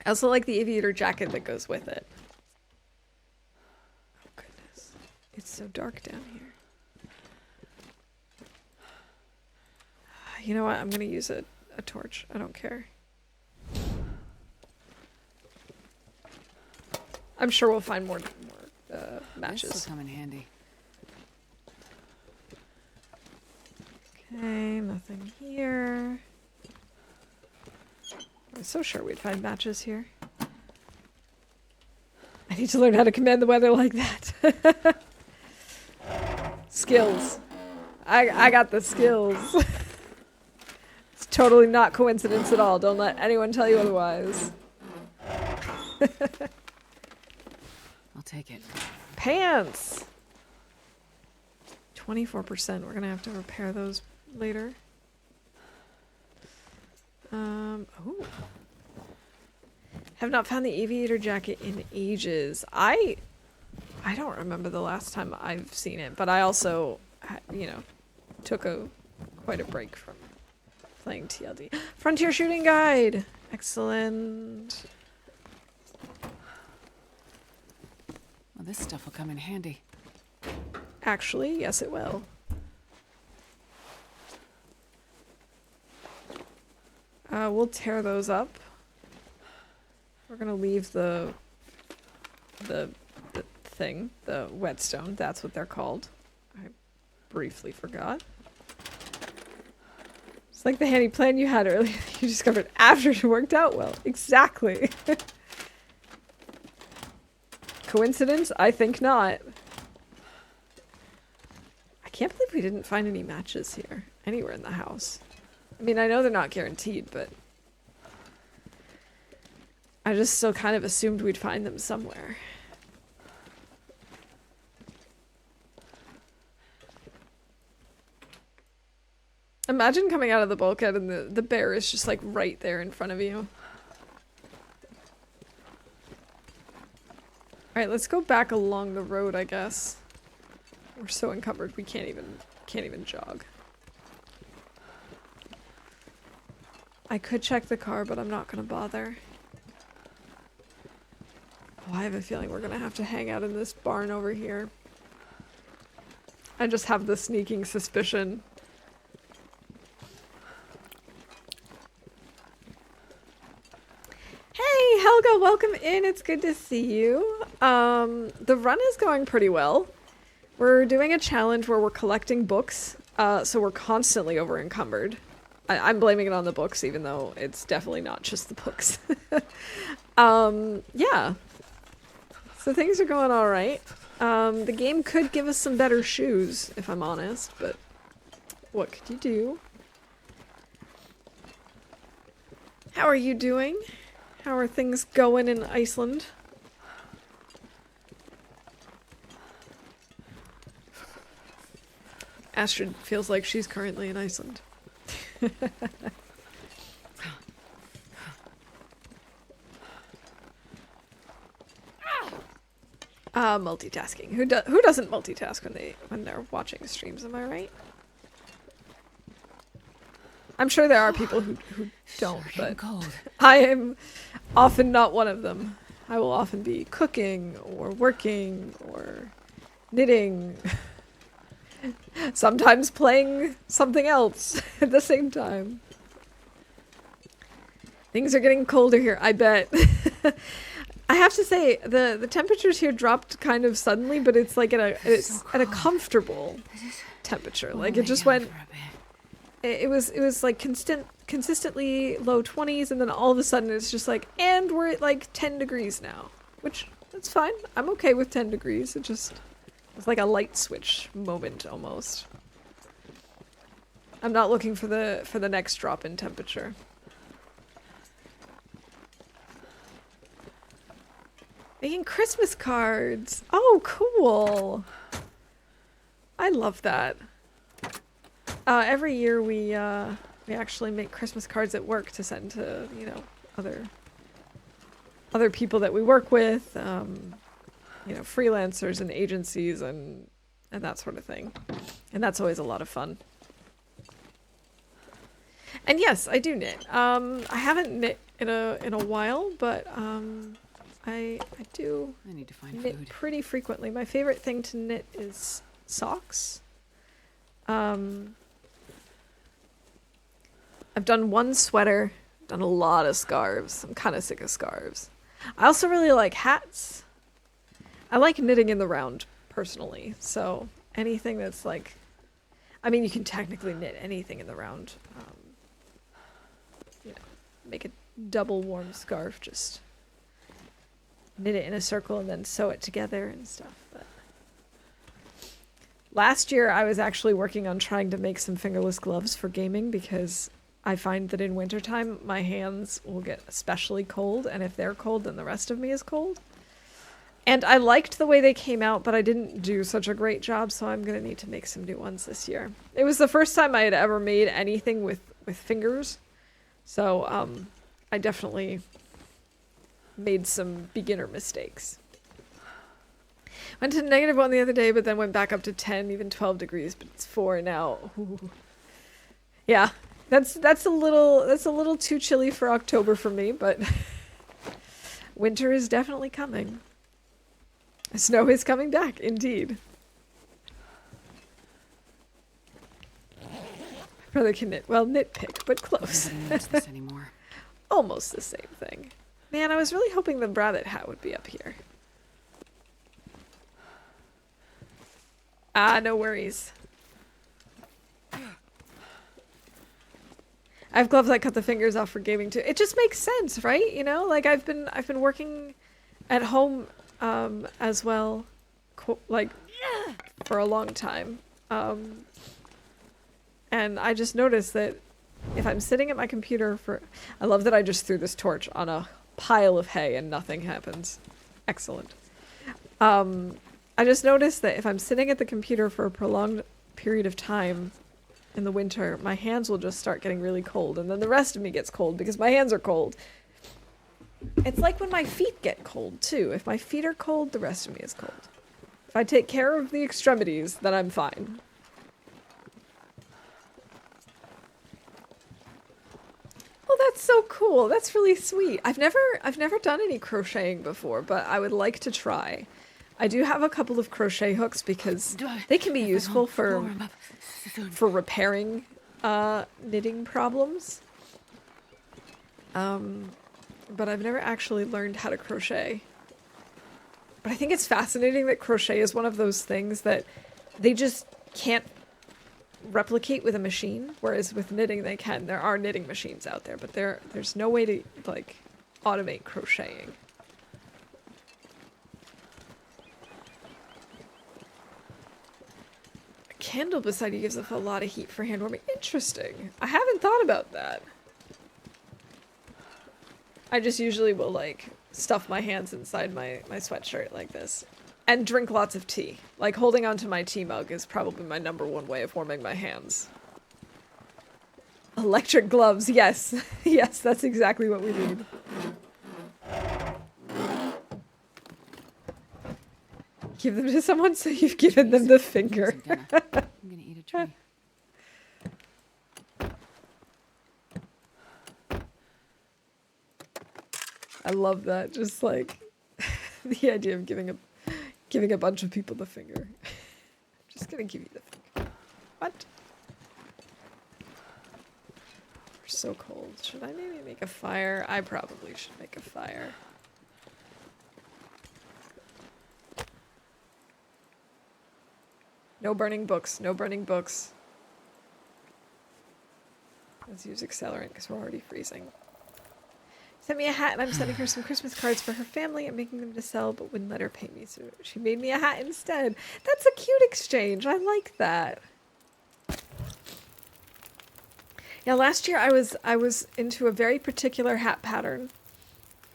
I also like the aviator jacket that goes with it. Oh, goodness. It's so dark down here. You know what? I'm going to use a torch. I don't care. I'm sure we'll find more matches. This will come in handy. Okay, nothing here. I was so sure we'd find matches here. I need to learn how to command the weather like that. Skills. I got the skills. It's totally not coincidence at all. Don't let anyone tell you otherwise. I'll take it. Pants! 24%. We're gonna have to repair those later. Oh. Have not found the aviator jacket in ages. I don't remember the last time I've seen it, but I also, you know, took quite a break from playing TLD. Frontier Shooting Guide! Excellent. Well, this stuff will come in handy. Actually, yes it will. We'll tear those up. We're gonna leave the thing, the whetstone, that's what they're called. I briefly forgot. It's like the handy plan you had earlier you discovered after it worked out well. Exactly. Coincidence? I think not. I can't believe we didn't find any matches here, anywhere in the house. I mean, I know they're not guaranteed, but I just still kind of assumed we'd find them somewhere. Imagine coming out of the bulkhead and the bear is just like right there in front of you. Alright, let's go back along the road, I guess. We're so encumbered we can't even jog. I could check the car, but I'm not gonna bother. Oh, I have a feeling we're gonna have to hang out in this barn over here. I just have the sneaking suspicion. Hey, Helga, welcome in. It's good to see you. The run is going pretty well. We're doing a challenge where we're collecting books, so we're constantly over encumbered. I'm blaming it on the books, even though it's definitely not just the books. Yeah. So things are going all right. The game could give us some better shoes, if I'm honest, but what could you do? How are you doing? How are things going in Iceland? Astrid feels like she's currently in Iceland. Multitasking. Who doesn't multitask when they're watching streams? Am I right? I'm sure there are people who don't, Sure but cold. I am often not one of them. I will often be cooking or working or knitting. Sometimes playing something else at the same time. Things are getting colder here, I bet. I have to say, the temperatures here dropped kind of suddenly, but it's like at a comfortable temperature. Like it just went. It was like consistently low 20s, and then all of a sudden it's just like, and we're at like 10 degrees now, which that's fine. I'm okay with 10 degrees. It's like a light switch moment almost. I'm not looking for the next drop in temperature. Making Christmas cards. Oh, cool. I love that. Every year we actually make Christmas cards at work to send to, you know, other people that we work with, you know, freelancers and agencies and that sort of thing. And that's always a lot of fun. And yes, I do knit. I haven't knit in a while, but I do I need to find knit food. pretty frequently. My favorite thing to knit is socks. I've done one sweater, done a lot of scarves. I'm kind of sick of scarves. I also really like hats. I like knitting in the round, personally. So anything that's like, I mean, you can technically knit anything in the round. You know, make a double warm scarf, just knit it in a circle and then sew it together and stuff. But last year, I was actually working on trying to make some fingerless gloves for gaming because I find that in wintertime, my hands will get especially cold, and if they're cold, then the rest of me is cold. And I liked the way they came out, but I didn't do such a great job, so I'm going to need to make some new ones this year. It was the first time I had ever made anything with fingers, so I definitely made some beginner mistakes. Went to -1 the other day, but then went back up to 10, even 12 degrees, but it's 4 now. Ooh. Yeah. That's a little too chilly for October for me, but winter is definitely coming. Snow is coming back, indeed. My brother can knit. Well, nitpick, but close. Nobody needs this anymore. Almost the same thing. Man, I was really hoping the rabbit hat would be up here. Ah, no worries. I have gloves that cut the fingers off for gaming too. It just makes sense, right? You know, like I've been working at home as well, like for a long time, and I just noticed that if I'm sitting at my computer for, I love that I just threw this torch on a pile of hay and nothing happens. Excellent. I just noticed that if I'm sitting at the computer for a prolonged period of time in the winter, my hands will just start getting really cold, and then the rest of me gets cold because my hands are cold. It's like when my feet get cold, too. If my feet are cold, the rest of me is cold. If I take care of the extremities, then I'm fine. Oh, that's so cool. That's really sweet. I've never done any crocheting before, but I would like to try. I do have a couple of crochet hooks because they can be useful for repairing knitting problems. But I've never actually learned how to crochet. But I think it's fascinating that crochet is one of those things that they just can't replicate with a machine, whereas with knitting they can. There are knitting machines out there, but there's no way to like automate crocheting. A candle beside you gives off a lot of heat for hand warming. Interesting. I haven't thought about that. I just usually will like stuff my hands inside my sweatshirt like this. And drink lots of tea. Like, holding onto my tea mug is probably my #1 way of warming my hands. Electric gloves, yes. Yes, that's exactly what we need. Give them to someone so you've given them the finger. I'm gonna eat a tree. I love that. Just like the idea of giving a bunch of people the finger. I'm just gonna give you the finger. What? We're so cold. Should I maybe make a fire? I probably should make a fire. No burning books. No burning books. Let's use accelerant because we're already freezing. Sent me a hat and I'm sending her some Christmas cards for her family and making them to sell, but wouldn't let her pay me, so she made me a hat instead. That's a cute exchange. I like that. Yeah, last year I was into a very particular hat pattern.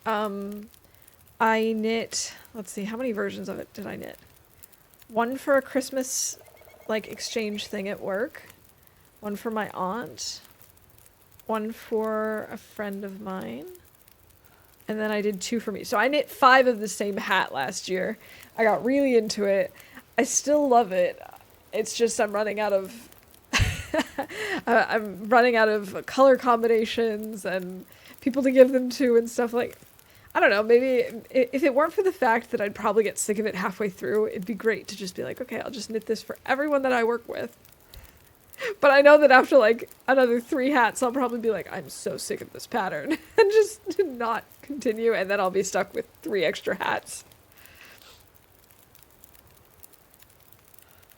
I knit, let's see, how many versions of it did I knit? One for a Christmas like exchange thing at work, one for my aunt, one for a friend of mine. And then I did 2 for me. So I knit 5 of the same hat last year. I got really into it. I still love it. It's just I'm running out of I'm running out of color combinations and people to give them to and stuff. Like, I don't know, maybe if it weren't for the fact that I'd probably get sick of it halfway through, it'd be great to just be like, okay, I'll just knit this for everyone that I work with. But I know that after like another 3 hats, I'll probably be like, I'm so sick of this pattern and just not continue. And then I'll be stuck with 3 extra hats.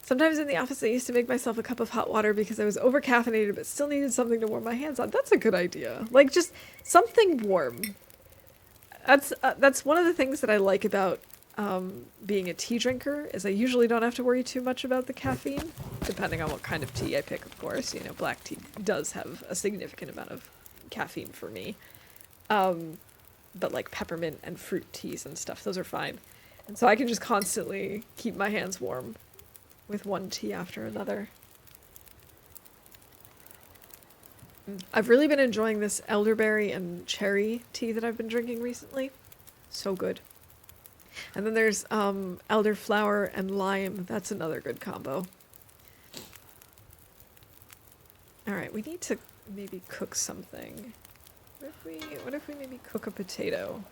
Sometimes in the office, I used to make myself a cup of hot water because I was over-caffeinated but still needed something to warm my hands on. That's a good idea. Like, just something warm. That's one of the things that I like about being a tea drinker, is I usually don't have to worry too much about the caffeine, depending on what kind of tea I pick, of course. You know, black tea does have a significant amount of caffeine for me. But like peppermint and fruit teas and stuff, those are fine. And so I can just constantly keep my hands warm with one tea after another. I've really been enjoying this elderberry and cherry tea that I've been drinking recently. So good. And then there's elderflower and lime. That's another good combo. Alright, we need to maybe cook something. What if we maybe cook a potato?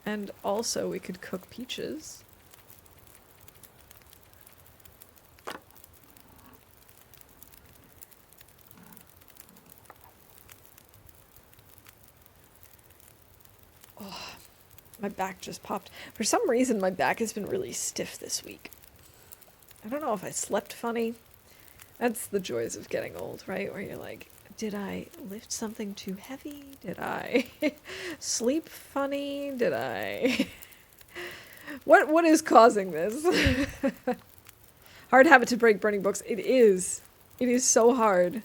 And also we could cook peaches. Oh, my back just popped. For some reason, my back has been really stiff this week. I don't know if I slept funny. That's the joys of getting old, right? Where you're like, did I lift something too heavy? Did I sleep funny? Did I... What is causing this? Hard habit to break, burning books. It is. It is so hard.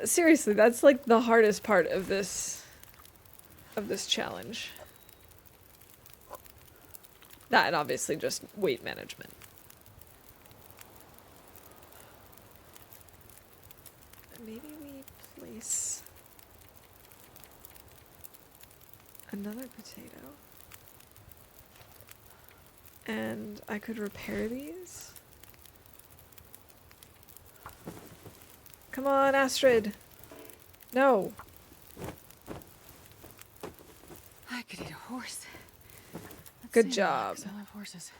Seriously, that's like the hardest part of this challenge. That and obviously just weight management. Maybe we place another potato. And I could repair these. Come on, Astrid. No. I could eat a horse. Good job. I love horses.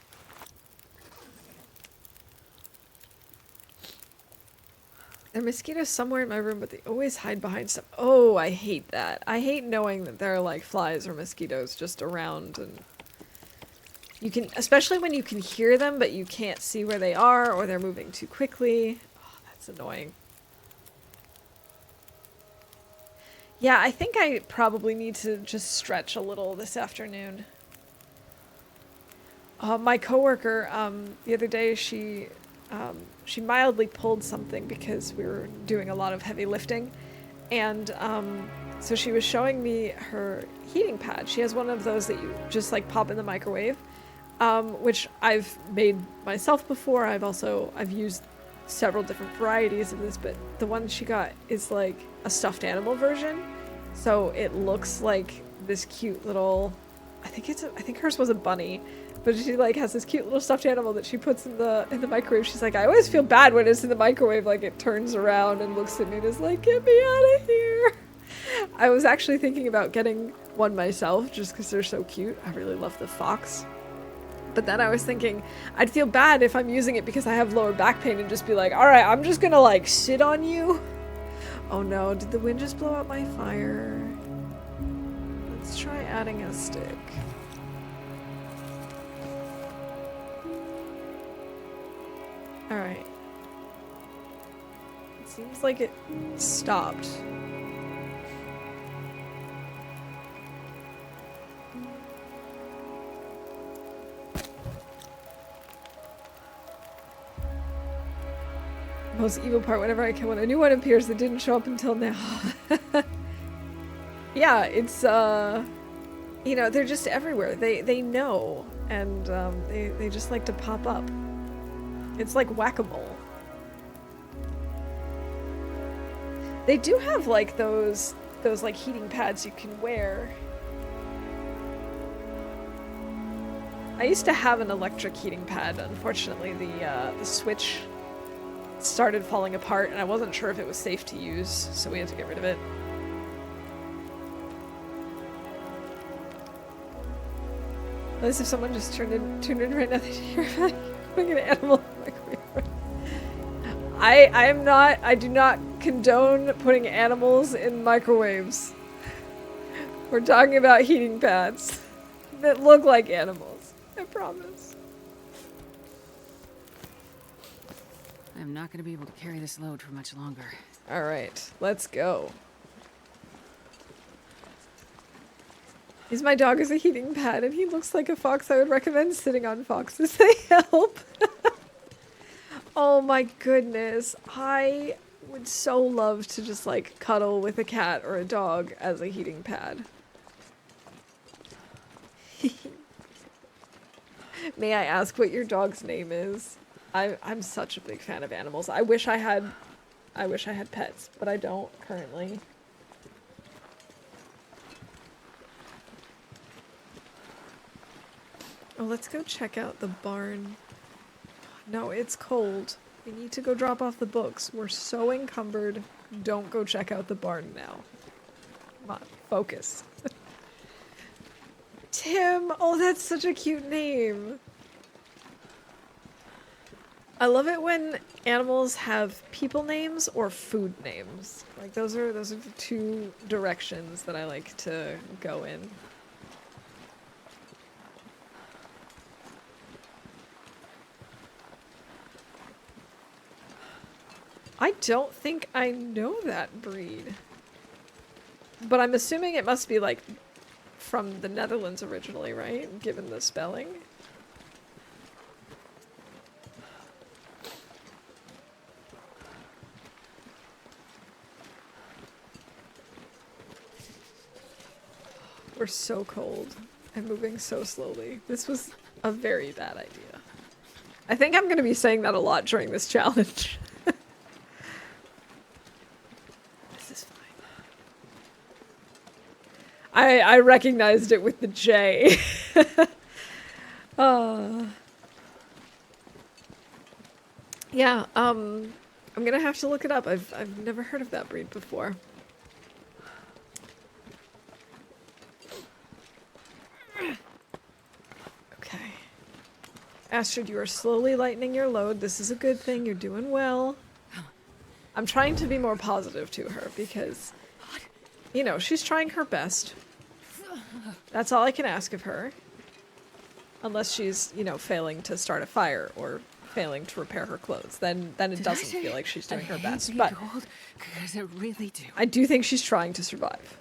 There are mosquitoes somewhere in my room, but they always hide behind stuff. Oh, I hate that. I hate knowing that there are like flies or mosquitoes just around, and you can, especially when you can hear them, but you can't see where they are or they're moving too quickly. Oh, that's annoying. Yeah, I think I probably need to just stretch a little this afternoon. My coworker, the other day, she she mildly pulled something because we were doing a lot of heavy lifting. And so she was showing me her heating pad. She has one of those that you just like pop in the microwave, which I've made myself before. I've used several different varieties of this, but the one she got is like a stuffed animal version. So it looks like this cute little, I think hers was a bunny, but she like has this cute little stuffed animal that she puts in the microwave. She's like, I always feel bad when it's in the microwave, like it turns around and looks at me and is like, get me out of here. I was actually thinking about getting one myself just because they're so cute. I really love the fox. But then I was thinking, I'd feel bad if I'm using it because I have lower back pain and just be like, alright, I'm just gonna like sit on you. Oh no, did the wind just blow out my fire? Let's try adding a stick. Alright. It seems like it stopped. Most evil part, whenever I kill one, a new one appears that didn't show up until now. Yeah, it's, you know, they're just everywhere. They know, and they just like to pop up. It's like whack-a-mole. They do have like those like heating pads you can wear. I used to have an electric heating pad. Unfortunately, the switch started falling apart, and I wasn't sure if it was safe to use, so we had to get rid of it. Unless if someone just tuned in right now, they'd hear about putting an animal in the microwave. I do not condone putting animals in microwaves. We're talking about heating pads that look like animals. I promise. I'm not gonna be able to carry this load for much longer. Alright, let's go. Is my dog as a heating pad, and he looks like a fox. I would recommend sitting on foxes. They help. Oh my goodness. I would so love to just like cuddle with a cat or a dog as a heating pad. May I ask what your dog's name is? I'm such a big fan of animals. I wish I had pets, but I don't currently. Oh, let's go check out the barn. No, it's cold. We need to go drop off the books. We're so encumbered. Don't go check out the barn now. Come on, focus. Tim! Oh, that's such a cute name. I love it when animals have people names or food names. Like those are the two directions that I like to go in. I don't think I know that breed. But I'm assuming it must be like from the Netherlands originally, right? Given the spelling. We're so cold and moving so slowly. This was a very bad idea. I think I'm going to be saying that a lot during this challenge. This is fine. I recognized it with the J. Yeah, I'm going to have to look it up. I've never heard of that breed before. Okay. Astrid, you are slowly lightening your load. This is a good thing. You're doing well. I'm trying to be more positive to her because, you know, she's trying her best. That's all I can ask of her. Unless she's, you know, failing to start a fire or failing to repair her clothes. Then it doesn't feel like she's doing her best. But because I really do. I do think she's trying to survive.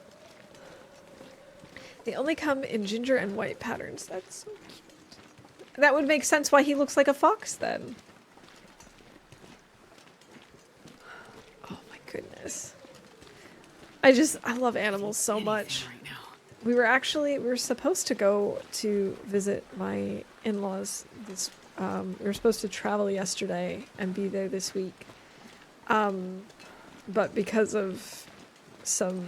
They only come in ginger and white patterns. That's so cute. That would make sense why he looks like a fox then. goodness. I love animals so much. Right now. We were supposed to go to visit my in-laws we were supposed to travel yesterday and be there this week. But because of some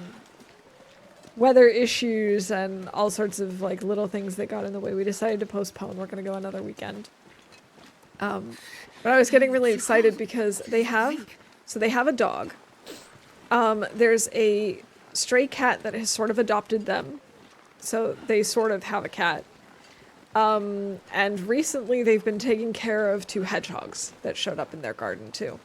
weather issues and all sorts of like little things that got in the way, we decided to postpone. We're going to go another weekend. But I was getting really excited because they have a dog. There's a stray cat that has sort of adopted them. So they sort of have a cat. And recently they've been taking care of 2 hedgehogs that showed up in their garden too.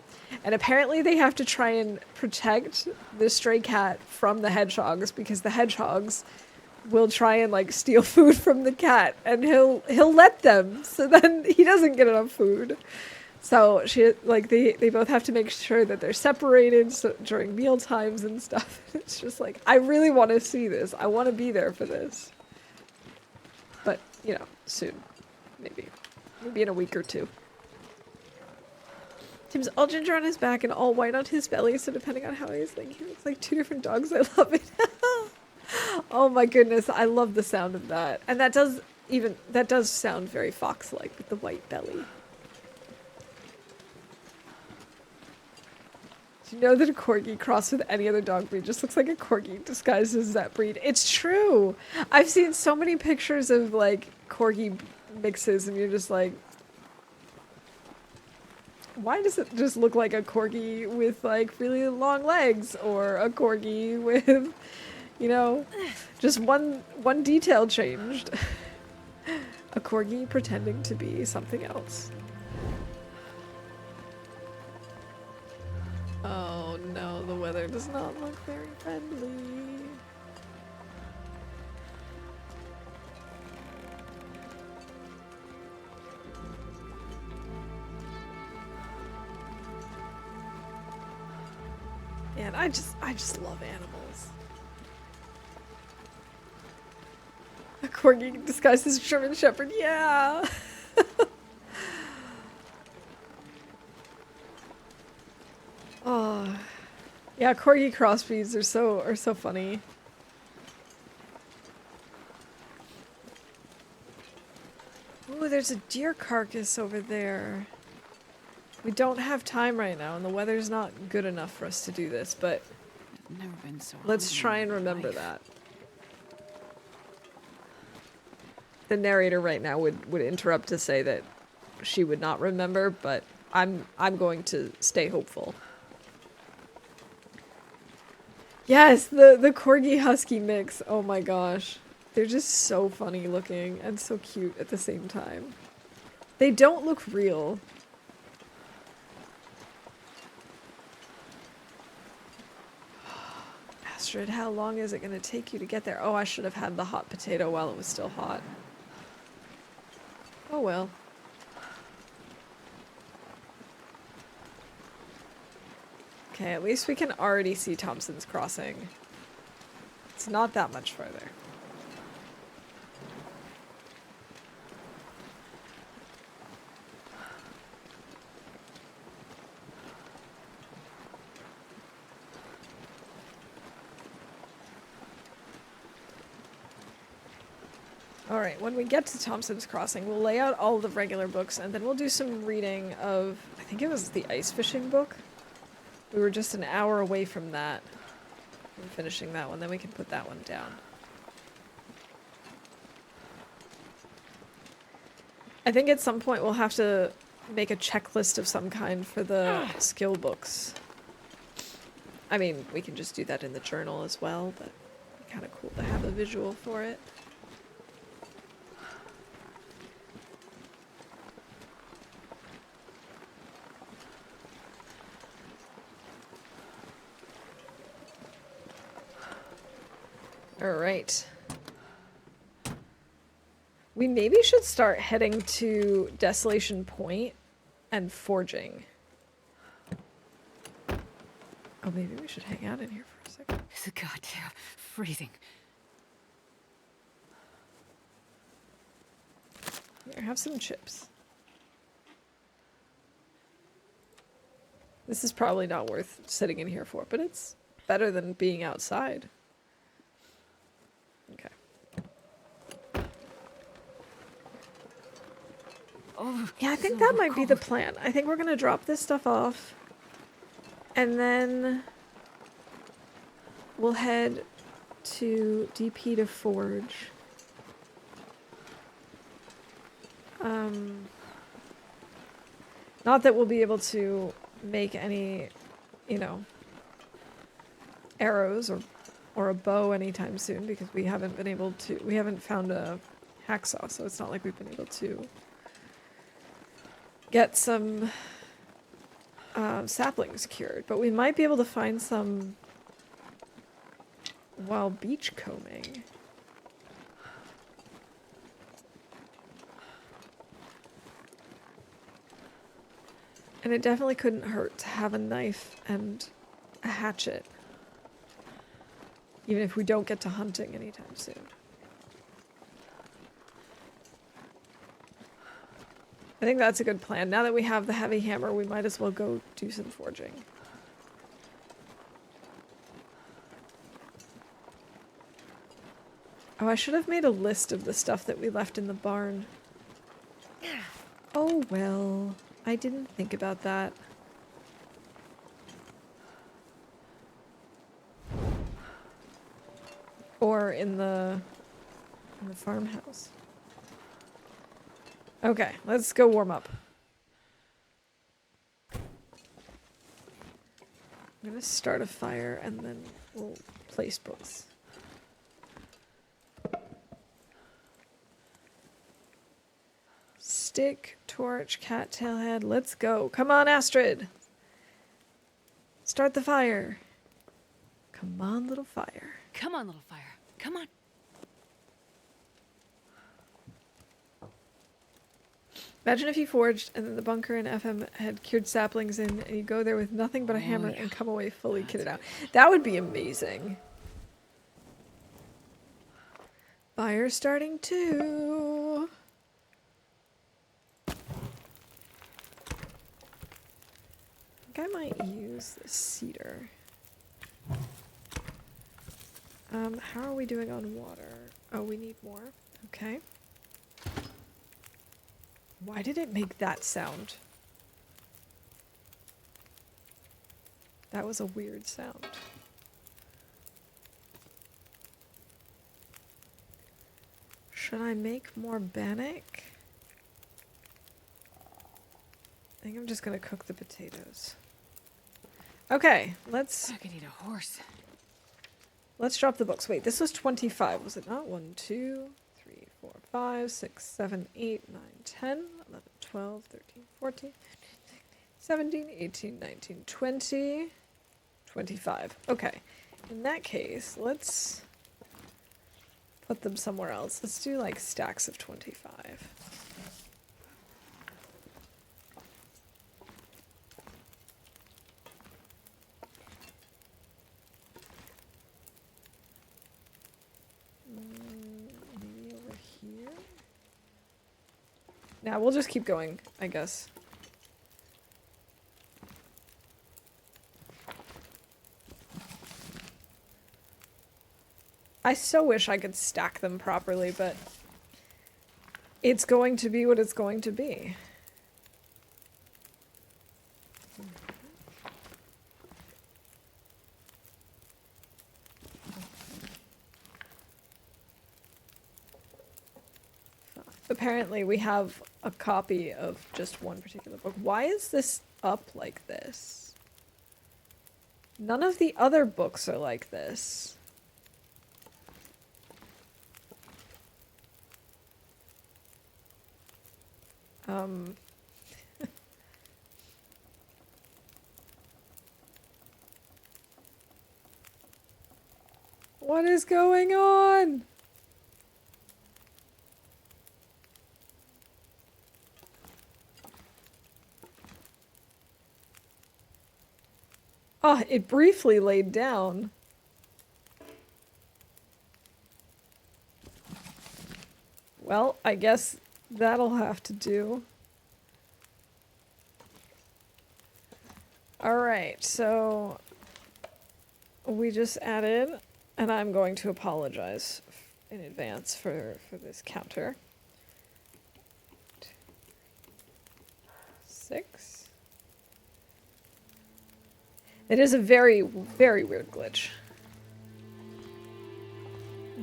And apparently they have to try and protect the stray cat from the hedgehogs because the hedgehogs will try and like steal food from the cat and he'll let them. So then he doesn't get enough food. So they both have to make sure that they're separated during meal times and stuff. It's just like, I really want to see this. I want to be there for this. But, soon. Maybe in a week or 2. Tim's all ginger on his back and all white on his belly, so depending on how he's thinking, he looks like 2 different dogs. I love it. Oh my goodness, I love the sound of that. And that does sound very fox-like with the white belly. Do you know that a corgi crossed with any other dog breed just looks like a corgi disguised as that breed? It's true! I've seen so many pictures of, like, corgi mixes, and you're just like... Why does it just look like a corgi with, like, really long legs? Or a corgi with, just one detail changed. A corgi pretending to be something else. Oh no, the weather does not look very friendly. And I just love animals. A corgi disguised as a German Shepherd, yeah! Oh, yeah, corgi crossbreeds are so funny. Ooh, there's a deer carcass over there. We don't have time right now, and the weather's not good enough for us to do this, but I've never been so let's hungry try in and my remember life. that. The narrator right now would interrupt to say that she would not remember, but I'm going to stay hopeful. Yes, the corgi husky mix. Oh my gosh. They're just so funny looking and so cute at the same time. They don't look real. Astrid, how long is it going to take you to get there? Oh, I should have had the hot potato while it was still hot. Oh well. Okay, at least we can already see Thompson's Crossing. It's not that much further. Alright, when we get to Thompson's Crossing, we'll lay out all the regular books, and then we'll do some reading of, I think it was the ice fishing book. We were just an hour away from that. From finishing that one, then we can put that one down. I think at some point we'll have to make a checklist of some kind for the skill books. I mean, we can just do that in the journal as well, but it'd be kind of cool to have a visual for it. Alright. We maybe should start heading to Desolation Point and forging. Oh, maybe we should hang out in here for a second. It's goddamn freezing. Here, have some chips. This is probably not worth sitting in here for, but it's better than being outside. Okay. Oh, Yeah, I this is think a that little might be the cold. plan. I think we're gonna drop this stuff off, and then we'll head to DP to forge. Not that we'll be able to make any, you know, arrows or a bow anytime soon because we haven't been able to. We haven't found a hacksaw, so it's not like we've been able to get some saplings cured. But we might be able to find some while beachcombing. And it definitely couldn't hurt to have a knife and a hatchet. Even if we don't get to hunting anytime soon. I think that's a good plan. Now that we have the heavy hammer, we might as well go do some forging. Oh, I should have made a list of the stuff that we left in the barn. Oh well, I didn't think about that. Or in the farmhouse. Okay, let's go warm up. I'm gonna start a fire and then we'll place books. Stick, torch, cattail head, let's go. Come on, Astrid! Start the fire. Come on, little fire. Come on, little fire. Come on. Imagine if you forged and then the bunker in FM had cured saplings in and you go there with nothing but a hammer yeah. and come away fully That's kitted out. good. That would be amazing. Fire starting too. I think I might use the cedar. How are we doing on water? Oh, we need more. Okay. Why did it make that sound? That was a weird sound. Should I make more bannock? I think I'm just gonna cook the potatoes. Okay, let's I could eat a horse. drop the books. Wait, this was 25, was it not? 1, 2, 3, 4, 5, 6, 7, 8, 9, 10, 11, 12, 13, 14, 17, 18, 19, 20, 25. Okay, in that case, let's put them somewhere else. Let's do like stacks of 25. Maybe over here? Now we'll just keep going, I guess. I so wish I could stack them properly, but it's going to be what it's going to be. Apparently we have a copy of just one particular book. Why is this up like this? None of the other books are like this. What is going on? Oh, it briefly laid down. Well, I guess that'll have to do. All right, so we just added, and I'm going to apologize in advance for this counter. 6. It is a very, very weird glitch.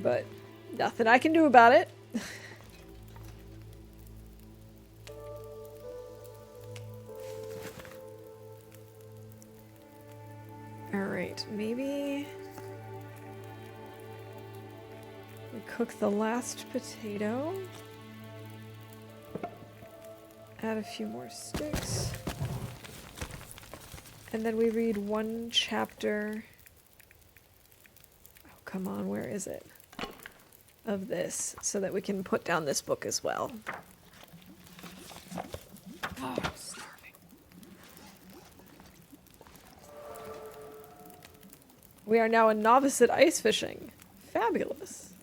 But nothing I can do about it. Alright, maybe we cook the last potato. Add a few more sticks. And then we read one chapter. Oh, come on, where is it? Of this, so that we can put down this book as well. Oh, I'm starving. We are now a novice at ice fishing. Fabulous.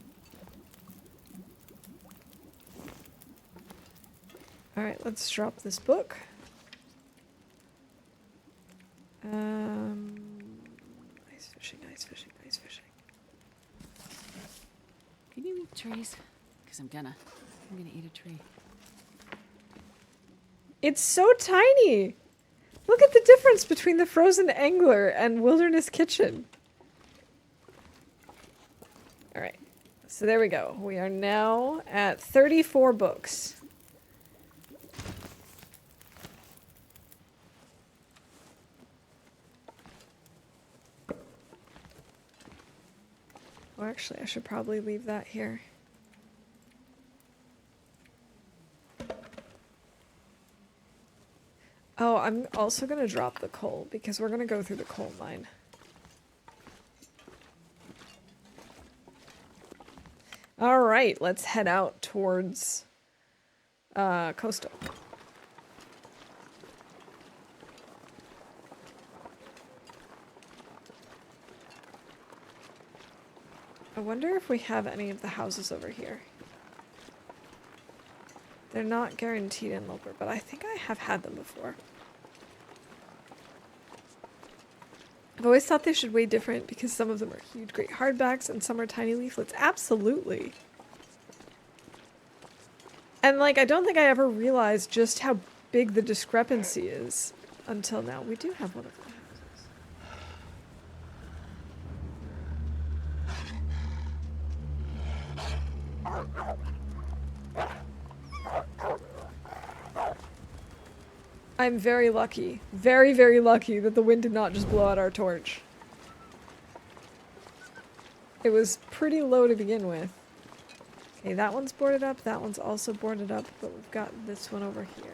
Alright, let's drop this book. Ice fishing, ice fishing, ice fishing. Can you eat trees? Because I'm gonna eat a tree. It's so tiny! Look at the difference between the Frozen Angler and Wilderness Kitchen. Alright, so there we go. We are now at 34 books. Or actually, I should probably leave that here. Oh, I'm also going to drop the coal because we're going to go through the coal mine. All right, let's head out towards coastal. I wonder if we have any of the houses over here. They're not guaranteed in Loper, but I think I have had them before. I've always thought they should weigh different because some of them are huge, great hardbacks and some are tiny leaflets. Absolutely. And like, I don't think I ever realized just how big the discrepancy is until now. We do have one of them. I'm very lucky. Very, very lucky that the wind did not just blow out our torch. It was pretty low to begin with. Okay, that one's boarded up. That one's also boarded up, but we've got this one over here.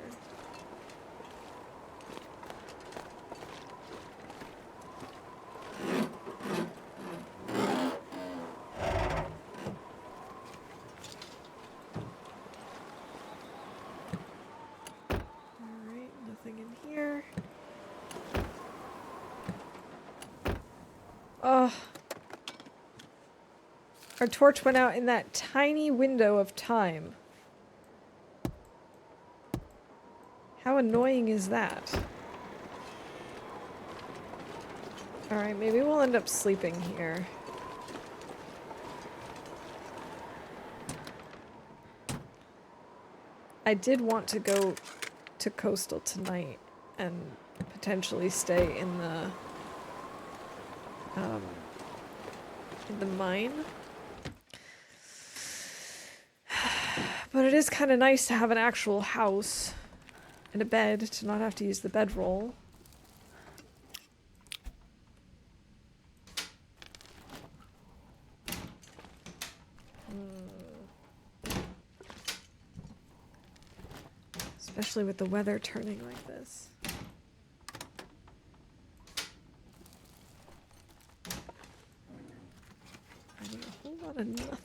Alright, nothing in here. Oh. Our torch went out in that tiny window of time. How annoying is that? Alright, maybe we'll end up sleeping here. I did want to go to Coastal tonight and potentially stay in the mine. But it is kind of nice to have an actual house and a bed to not have to use the bedroll. Especially with the weather turning like this. I need a whole lot of nothing.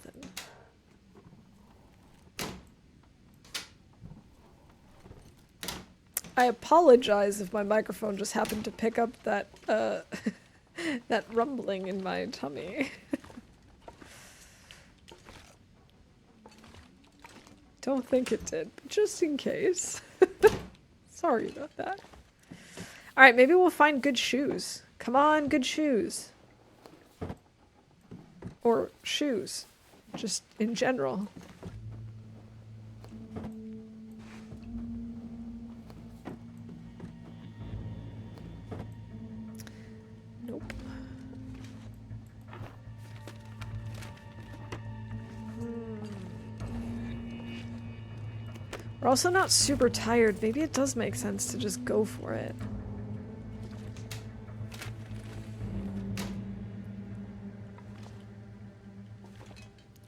I apologize if my microphone just happened to pick up that that rumbling in my tummy. Don't think it did, but just in case. Sorry about that. Alright, maybe we'll find good shoes. Come on, good shoes. Or shoes. Just in general. Nope. We're also not super tired. Maybe it does make sense to just go for it.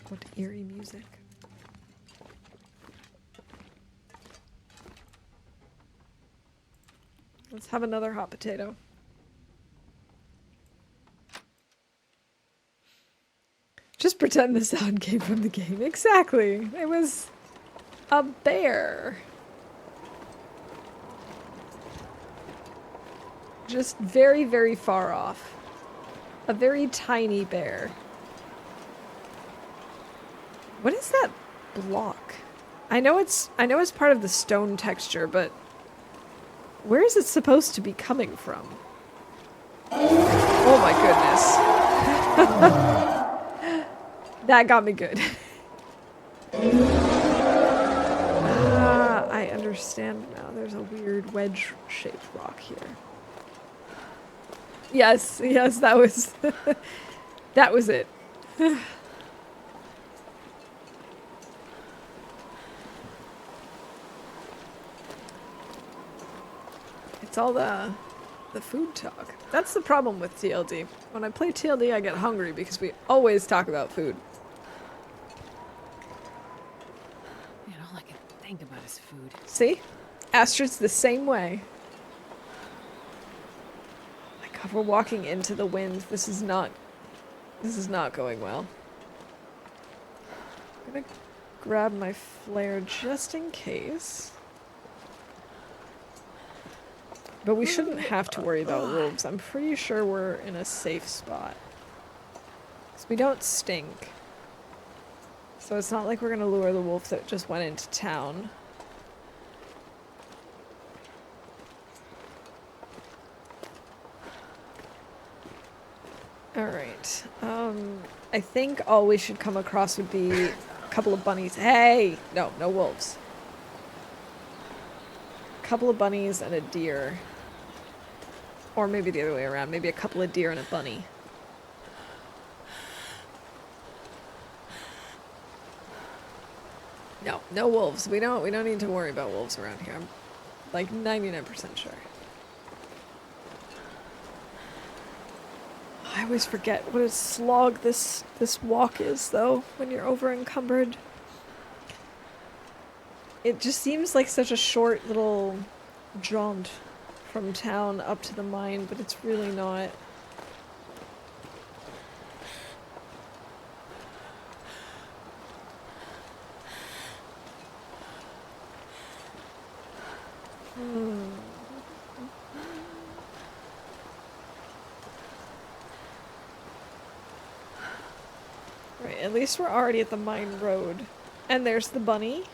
What eerie music. Let's have another hot potato. Just pretend the sound came from the game. Exactly. It was a bear. Just very, very far off. A very tiny bear. What is that block? I know it's part of the stone texture, but where is it supposed to be coming from? Oh my goodness. That got me good. Ah, I understand now. There's a weird wedge-shaped rock here. Yes, yes, that was that was it. It's all the food talk. That's the problem with TLD. When I play TLD, I get hungry because we always talk about food. Man, all I can think about is food. See? Astrid's the same way. Oh my god, we're walking into the wind. This is not going well. I'm gonna grab my flare just in case. But we shouldn't have to worry about wolves. I'm pretty sure we're in a safe spot. So we don't stink. So it's not like we're gonna lure the wolf that just went into town. Alright. I think all we should come across would be a couple of bunnies. Hey! No, no wolves. A couple of bunnies and a deer. Or maybe the other way around. Maybe a couple of deer and a bunny. No, no wolves. We don't need to worry about wolves around here. I'm like 99% sure. I always forget what a slog this walk is, though, when you're over encumbered. It just seems like such a short little jaunt from town up to the mine, but it's really not. Right, at least we're already at the mine road. And there's the bunny.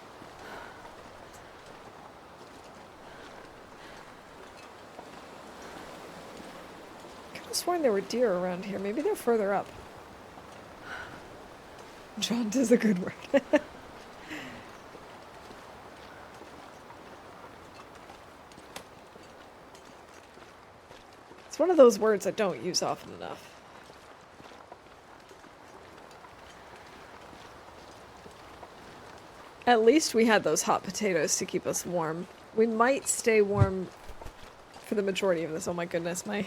I could have sworn there were deer around here. Maybe they're further up. Jaunt is a good word. It's one of those words I don't use often enough. At least we had those hot potatoes to keep us warm. We might stay warm for the majority of this. Oh my goodness, my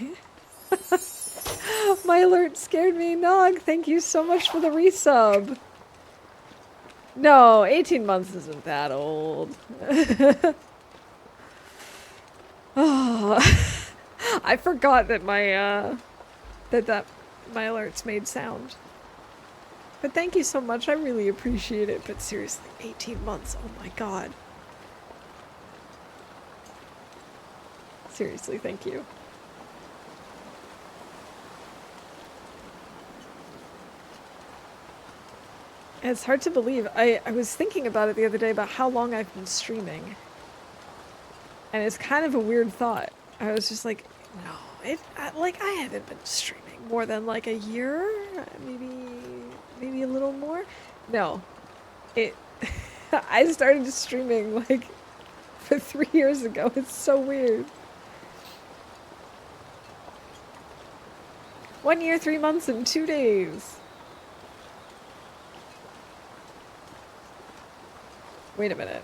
my alert scared me. Nog, thank you so much for the resub. No, 18 months isn't that old. Oh, I forgot that my my alerts made sound. But thank you so much. I really appreciate it. But seriously, 18 months. Oh my god. Seriously, thank you. It's hard to believe. I was thinking about it the other day about how long I've been streaming. And it's kind of a weird thought. I was just like, no, like I haven't been streaming more than like a year, maybe a little more. No, it. I started streaming like 3 years ago. It's so weird. 1 year, 3 months, and 2 days. Wait a minute.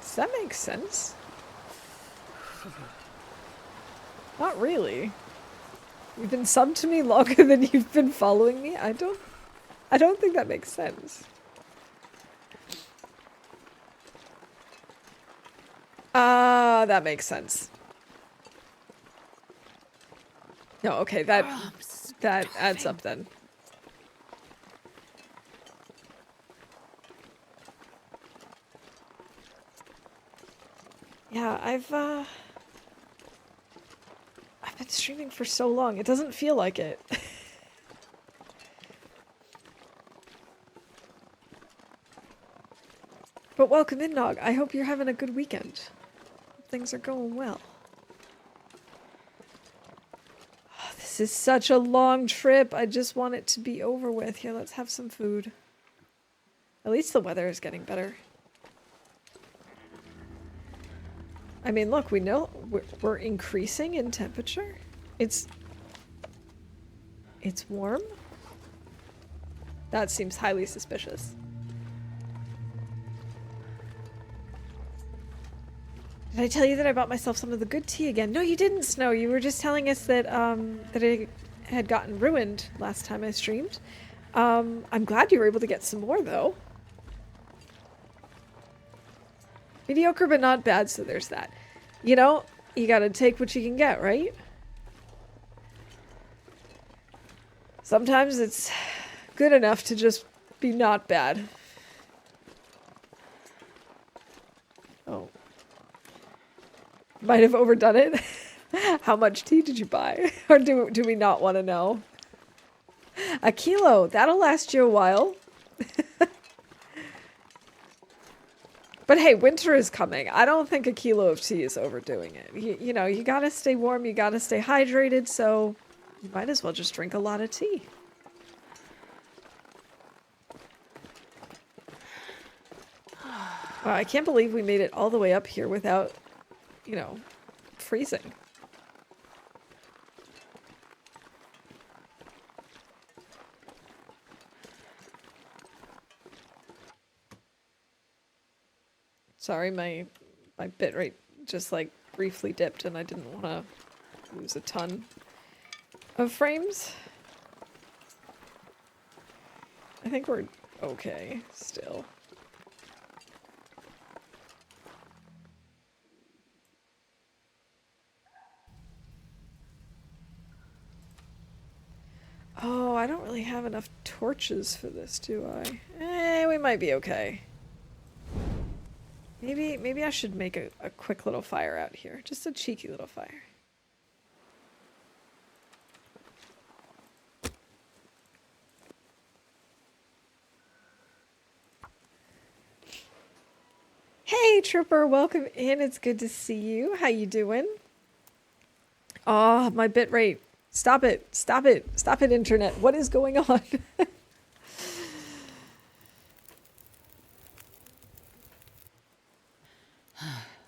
Does that make sense? Not really. You've been subbed to me longer than you've been following me? I don't think that makes sense. That makes sense. No, okay, that adds up then. Yeah, I've been streaming for so long. It doesn't feel like it. But welcome in, Nog. I hope you're having a good weekend. Things are going well. Oh, this is such a long trip. I just want it to be over with. Here, let's have some food. At least the weather is getting better. I mean, look, we know we're increasing in temperature. It's warm. That seems highly suspicious. Did I tell you that I bought myself some of the good tea again? No, you didn't, Snow. You were just telling us that that it had gotten ruined last time I streamed. I'm glad you were able to get some more, though. Mediocre but not bad, so there's that. You know, you gotta take what you can get, right? Sometimes it's good enough to just be not bad. Oh. Might have overdone it. How much tea did you buy? Or do we not want to know? A kilo. That'll last you a while. But hey, winter is coming. I don't think a kilo of tea is overdoing it. You know, you gotta stay warm, you gotta stay hydrated, so you might as well just drink a lot of tea. Wow, I can't believe we made it all the way up here without, you know, freezing. Sorry, my bitrate just like briefly dipped and I didn't want to lose a ton of frames. I think we're okay still. Oh, I don't really have enough torches for this, do I? We might be okay. Maybe I should make a quick little fire out here. Just a cheeky little fire. Hey, Trooper, welcome in. It's good to see you. How you doing? Oh, my bitrate. Stop it. Stop it. Stop it, internet. What is going on?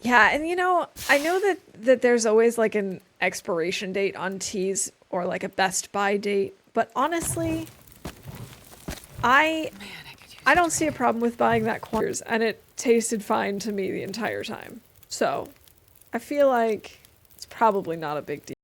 Yeah, and you know, I know that there's always like an expiration date on teas or like a best buy date, but honestly, I don't see a problem with buying that quantity, and it tasted fine to me the entire time. So, I feel like it's probably not a big deal.